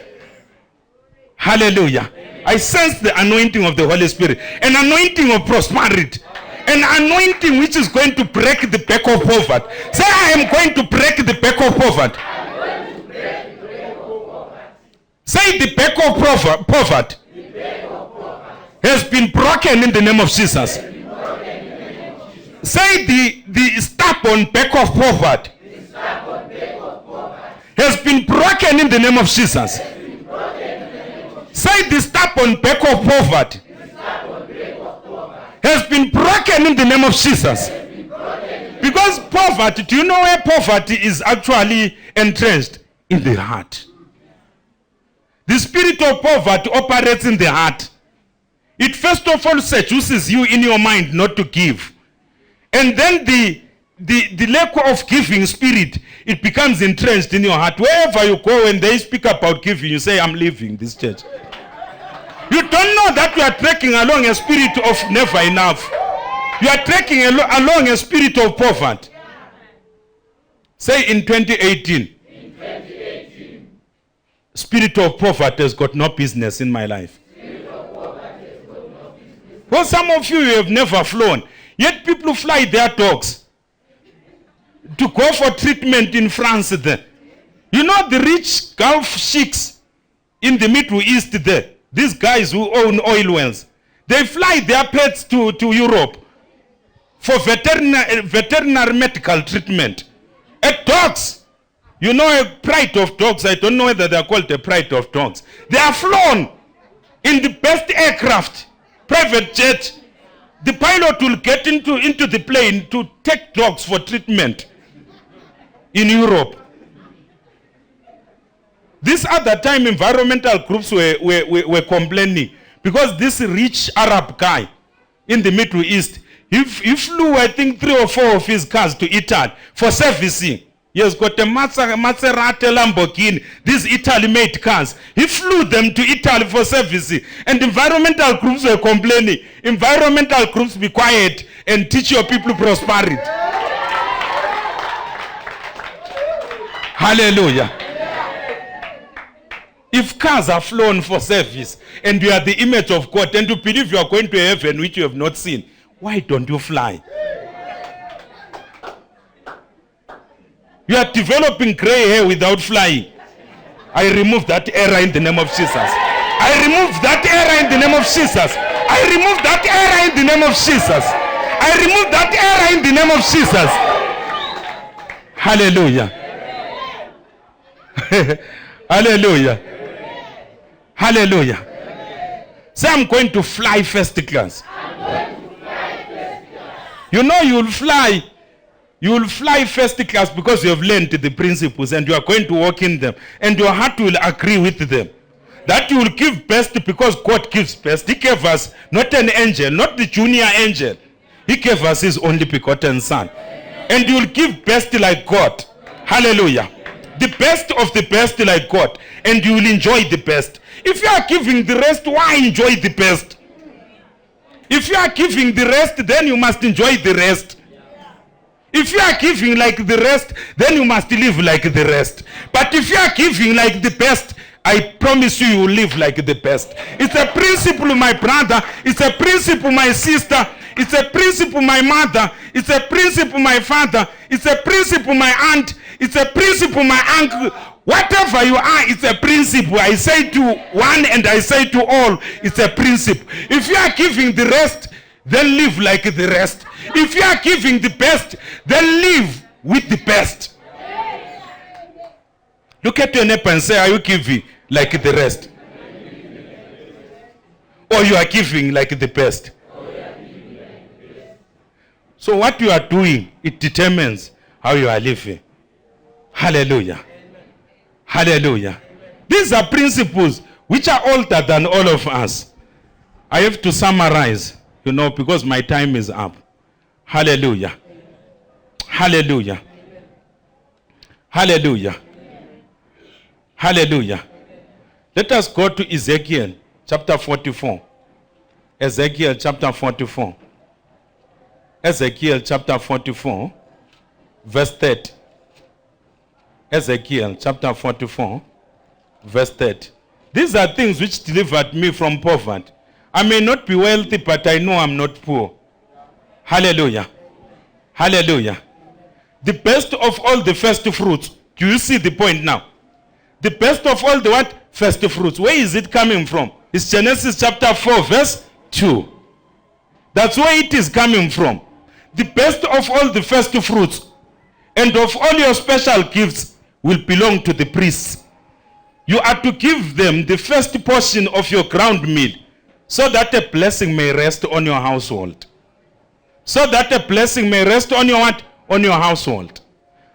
Hallelujah. I sense the anointing of the Holy Spirit. An anointing of prosperity. An anointing which is going to break the back of poverty. Say, I am going to break the back of poverty. Say the back of poverty has been broken in the name of Jesus. Say the stubborn back of poverty has been broken in the name of Jesus. Say the stubborn back of poverty has been broken in the name of Jesus. Because poverty, do you know where poverty is actually entrenched? In the heart. The spirit of poverty operates in the heart. It first of all seduces you in your mind not to give. And then the lack of giving spirit, it becomes entrenched in your heart. Wherever you go, when they speak about giving, you say, I'm leaving this church. You don't know that you are trekking along a spirit of never enough. You are trekking along a spirit of poverty. Say in 2018, spirit of poverty has got no business in my life. Well, some of you have never flown, yet people fly their dogs to go for treatment in France there. You know the rich Gulf sheiks in the Middle East there, these guys who own oil wells, they fly their pets to Europe for veterinary medical treatment. Dogs, you know, a pride of dogs, I don't know whether they are called a pride of dogs. They are flown in the best aircraft, private jet. The pilot will get into the plane to take dogs for treatment in Europe. This other time, environmental groups were complaining because this rich Arab guy in the Middle East, he flew, I think, 3 or 4 of his cars to Italy for servicing. He has got a Maserati, Lamborghini, these Italy-made cars. He flew them to Italy for servicing. And environmental groups were complaining. Environmental groups, be quiet and teach your people prosperity. Hallelujah. If cars are flown for service and you are the image of God and you believe you are going to heaven which you have not seen, why don't you fly? You are developing gray hair without flying. I remove that error in the name of Jesus. I remove that error in the name of Jesus. I remove that error in the name of Jesus. I remove that error in the name of Jesus. Hallelujah. Hallelujah. Hallelujah. Say, I'm going to fly first class. You know you will fly first class because you have learned the principles and you are going to walk in them and your heart will agree with them. That you will give best because God gives best. He gave us not an angel, not the junior angel. He gave us his only begotten son. And you will give best like God. Hallelujah. The best of the best like God. And you will enjoy the best. If you are giving the rest, why enjoy the best? If you are giving the rest, then you must enjoy the rest. If you are giving like the rest, then you must live like the rest. But if you are giving like the best, I promise you, you will live like the best. It's a principle, my brother. It's a principle, my sister. It's a principle, my mother. It's a principle, my father. It's a principle, my aunt. It's a principle, my uncle. Whatever you are, it's a principle. I say to one and I say to all, it's a principle. If you are giving the rest, then live like the rest. If you are giving the best, then live with the best. Look at your neighbor and say, are you giving like the rest? Or you are giving like the best? So what you are doing, it determines how you are living. Hallelujah. Hallelujah. These are principles which are older than all of us. I have to summarize, because my time is up. Hallelujah. Hallelujah. Hallelujah. Hallelujah. Let us go to Ezekiel chapter 44. Ezekiel chapter 44. Ezekiel chapter 44, verse 30. Ezekiel chapter 44, verse 30. These are things which delivered me from poverty. I may not be wealthy, but I know I'm not poor. Hallelujah. Hallelujah. The best of all the first fruits. Do you see the point now? The best of all the what? first fruits. Where is it coming from? It's Genesis chapter 4 verse 2. That's where it is coming from. The best of all the first fruits and of all your special gifts will belong to the priests. You are to give them the first portion of your ground meal, so that a blessing may rest on your household. So that a blessing may rest on your what? On your household.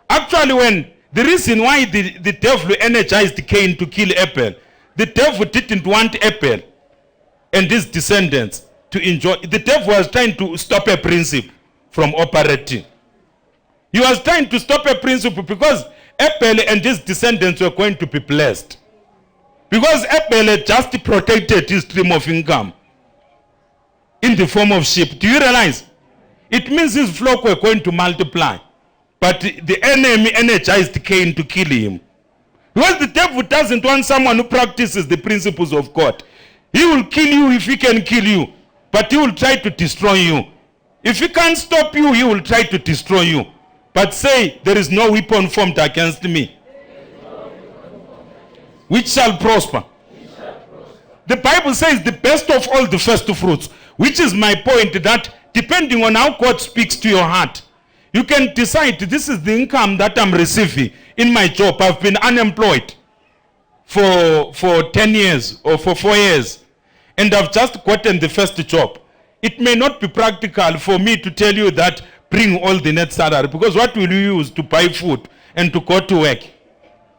Actually, when the reason why the devil energized Cain to kill Abel, the devil didn't want Abel and his descendants to enjoy. The devil was trying to stop a principle from operating. He was trying to stop a principle because Abel and his descendants were going to be blessed. Because Abel had just protected his stream of income in the form of sheep. Do you realize? It means his flock were going to multiply. But the enemy energized Cain to kill him. Because the devil doesn't want someone who practices the principles of God. He will kill you if he can kill you, but he will try to destroy you. If he can't stop you, he will try to destroy you. But say, there is no weapon formed against me which shall prosper. The Bible says the best of all the first fruits, which is my point, that depending on how God speaks to your heart, you can decide this is the income that I'm receiving in my job. I've been unemployed for 10 years or for 4 years, and I've just gotten the first job. It may not be practical for me to tell you that bring all the net salary, because what will you use to buy food and to go to work?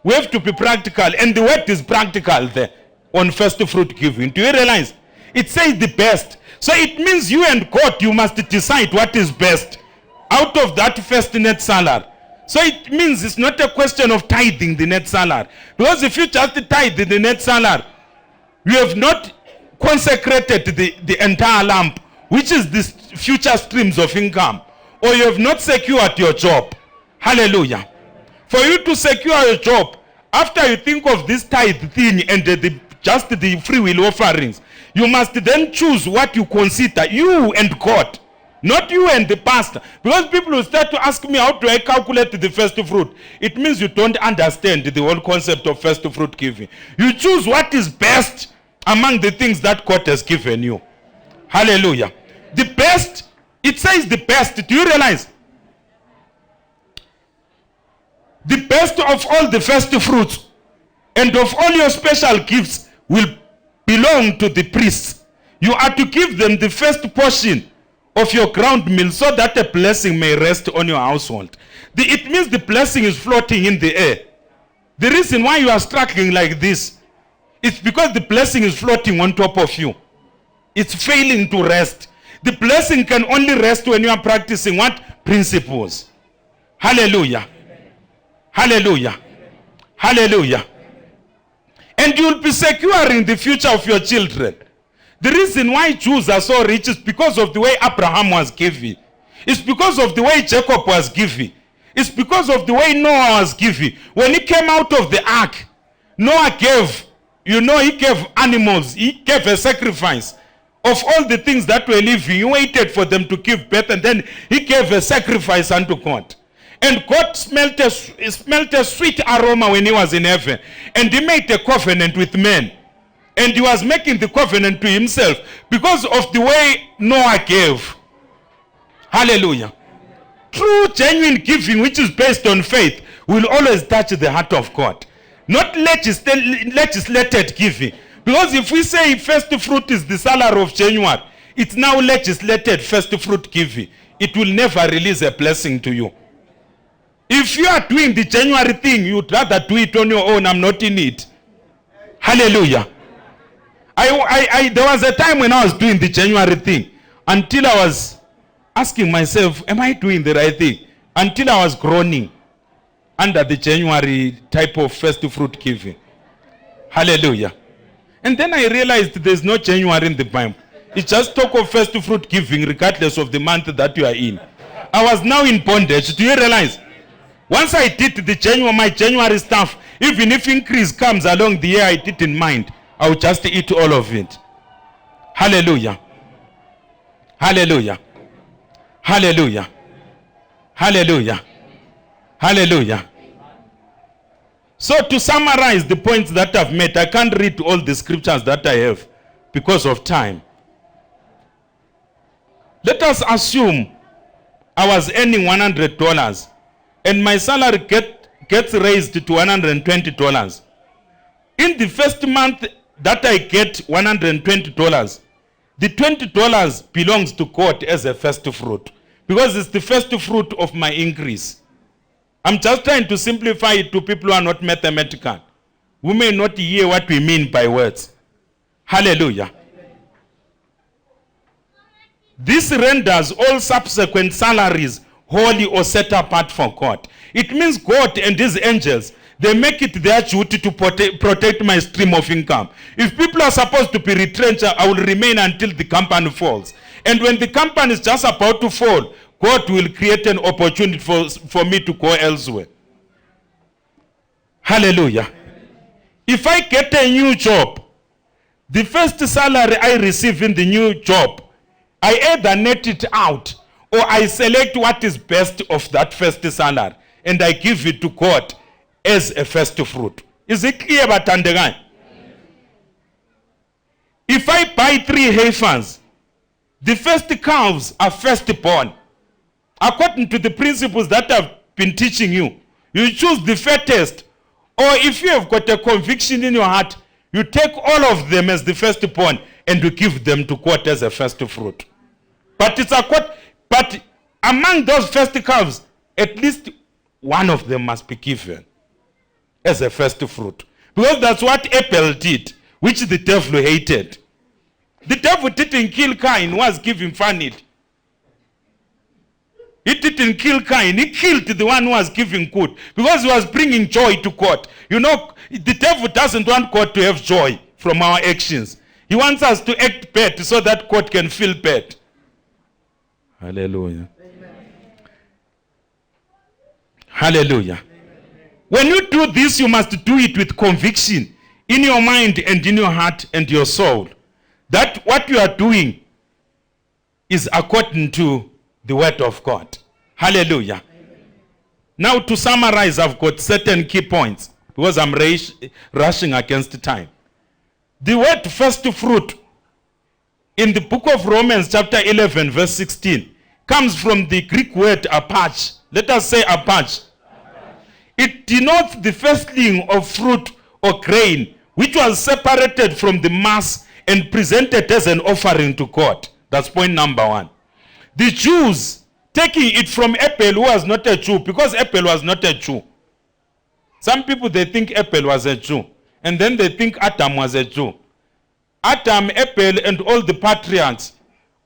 We have to be practical, and the word is practical there on first fruit giving. Do you realize? It says the best. So it means you and God, you must decide what is best out of that first net salary. So it means it's not a question of tithing the net salary. Because if you just tithe the net salary, you have not consecrated the entire lamp, which is the future streams of income, or you have not secured your job. Hallelujah. For you to secure your job, after you think of this tithe thing and just the free will offerings, you must then choose what you consider, you and God, not you and the pastor. Because people will start to ask me, how do I calculate the first fruit? It means you don't understand the whole concept of first fruit giving. You choose what is best among the things that God has given you. Hallelujah. The best, it says the best. Do you realize? The best of all the first fruits and of all your special gifts will belong to the priests. You are to give them the first portion of your ground meal, so that a blessing may rest on your household. It means the blessing is floating in the air. The reason why you are struggling like this is because the blessing is floating on top of you. It's failing to rest. The blessing can only rest when you are practicing what? Principles. Hallelujah. Hallelujah. Hallelujah. And you will be securing the future of your children. The reason why Jews are so rich is because of the way Abraham was giving. It's because of the way Jacob was giving. It's because of the way Noah was giving. When he came out of the ark, Noah gave, he gave animals. He gave a sacrifice of all the things that were living. He waited for them to give birth, and then he gave a sacrifice unto God. And God smelt a sweet aroma when he was in heaven. And he made a covenant with men. And he was making the covenant to himself because of the way Noah gave. Hallelujah. True, genuine giving, which is based on faith, will always touch the heart of God. Not legislated giving. Because if we say first fruit is the salary of January, it's now legislated first fruit giving. It will never release a blessing to you. If you are doing the January thing, you'd rather do it on your own. I'm not in it. Hallelujah. There was a time when I was doing the January thing, until I was asking myself, am I doing the right thing? Until I was groaning under the January type of first fruit giving. Hallelujah. And then I realized there's no January in the Bible. It's just talk of first fruit giving regardless of the month that you are in. I was now in bondage. Do you realize? Once I did my January stuff, even if increase comes along the year I didn't mind, I will just eat all of it. Hallelujah. Hallelujah. Hallelujah. Hallelujah. Hallelujah. So to summarize the points that I've made, I can't read all the scriptures that I have because of time. Let us assume I was earning $100 and my salary gets raised to $120. In the first month that I get $120, the $20 belongs to God as a first fruit because it's the first fruit of my increase. I'm just trying to simplify it to people who are not mathematical, who may not hear what we mean by words. Hallelujah. This renders all subsequent salaries holy or set apart for God. It means God and his angels, they make it their duty to protect my stream of income. If people are supposed to be retrenched, I will remain until the company falls. And when the company is just about to fall, God will create an opportunity for me to go elsewhere. Hallelujah. If I get a new job, the first salary I receive in the new job, I either net it out or I select what is best of that first salary and I give it to God as a first fruit. Is it clear, Batandegai? If I buy 3 heifers, the first calves are firstborn. According to the principles that I've been teaching you, you choose the fattest, or if you have got a conviction in your heart, you take all of them as the firstborn and you give them to God as a first fruit. But among those first calves, at least one of them must be given as a first fruit. Because that's what Abel did, which the devil hated. The devil didn't kill Cain, he was giving funny. He didn't kill Cain, he killed the one who was giving good. Because he was bringing joy to God. You know, the devil doesn't want God to have joy from our actions. He wants us to act bad so that God can feel bad. Hallelujah. Amen. Hallelujah. Amen. When you do this, you must do it with conviction in your mind and in your heart and your soul. That what you are doing is according to the word of God. Hallelujah. Amen. Now to summarize, I've got certain key points because I'm rushing against time. The word first fruit in the book of Romans chapter 11 verse 16 comes from the Greek word apach. Let us say apach. It denotes the firstling of fruit or grain which was separated from the mass and presented as an offering to God. That's point number 1. The Jews taking it from Abel, who was not a Jew, because Abel was not a Jew. Some people, they think Abel was a Jew, and then they think Adam was a Jew. Adam, Abel, and all the patriarchs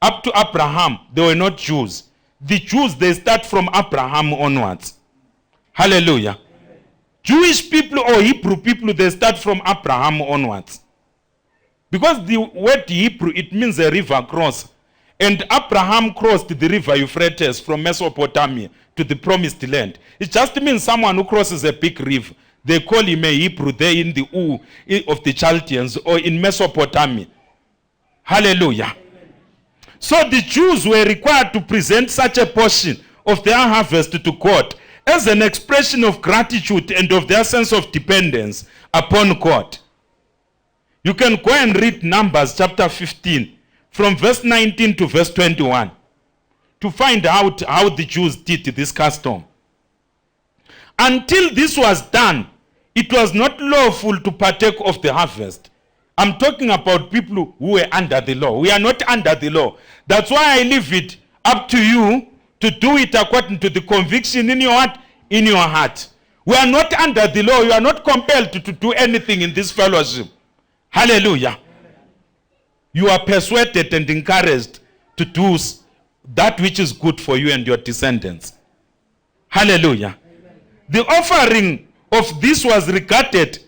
up to Abraham, they were not Jews. The Jews, they start from Abraham onwards. Hallelujah. Amen. Jewish people or Hebrew people, they start from Abraham onwards. Because the word Hebrew, it means a river cross. And Abraham crossed the river Euphrates from Mesopotamia to the promised land. It just means someone who crosses a big river. They call him a Hebrew there in the Ur of the Chaldeans or in Mesopotamia. Hallelujah. Amen. So the Jews were required to present such a portion of their harvest to God as an expression of gratitude and of their sense of dependence upon God. You can go and read Numbers chapter 15 from verse 19 to verse 21 to find out how the Jews did this custom. Until this was done, it was not lawful to partake of the harvest. I'm talking about people who were under the law. We are not under the law. That's why I leave it up to you to do it according to the conviction in your heart. We are not under the law. You are not compelled to do anything in this fellowship. Hallelujah. You are persuaded and encouraged to do that which is good for you and your descendants. Hallelujah. Amen. The offering of this was regarded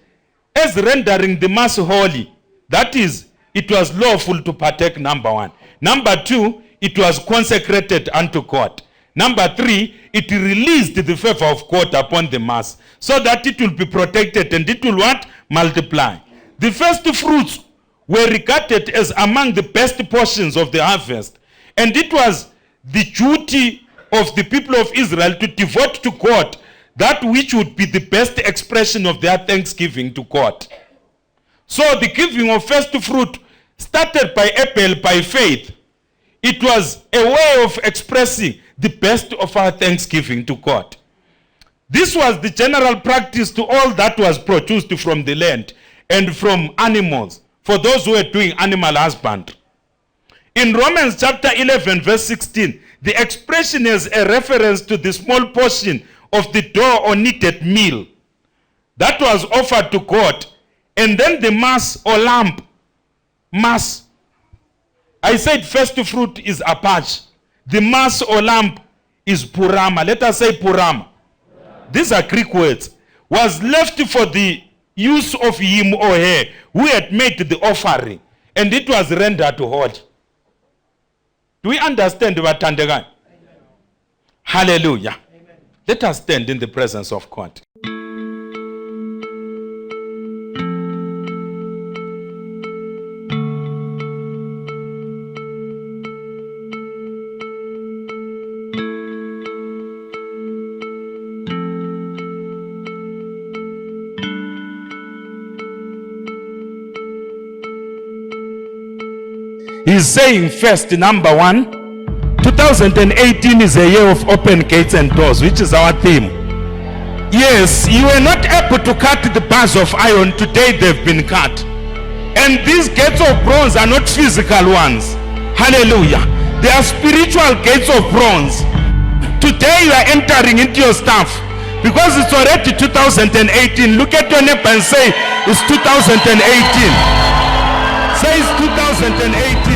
as rendering the mass holy. That is, it was lawful to partake, number 1. Number 2, it was consecrated unto God. Number 3, it released the favor of God upon the mass so that it will be protected and it will what? Multiply. The first fruits were regarded as among the best portions of the harvest. And it was the duty of the people of Israel to devote to God that which would be the best expression of their thanksgiving to God. So the giving of first fruit started by Abel by faith. It was a way of expressing the best of our thanksgiving to God. This was the general practice to all that was produced from the land and from animals, for those who were doing animal husbandry. In Romans chapter 11 verse 16, the expression is a reference to the small portion of the dough or kneaded meal that was offered to God, and then the mass or lump. Mass. I said first fruit is apach. The mass or lump is purama. Let us say purama. These are Greek words. Was left for the use of him or her who had made the offering, and it was rendered holy. Do we understand what Tandegan? Hallelujah. Amen. Let us stand in the presence of God. He's saying first, number one, 2018 is a year of open gates and doors, which is our theme. Yes, you were not able to cut the bars of iron. Today they've been cut. And these gates of bronze are not physical ones. Hallelujah. They are spiritual gates of bronze. Today you are entering into your stuff because it's already 2018. Look at your neighbor and say, it's 2018. Say it's 2018.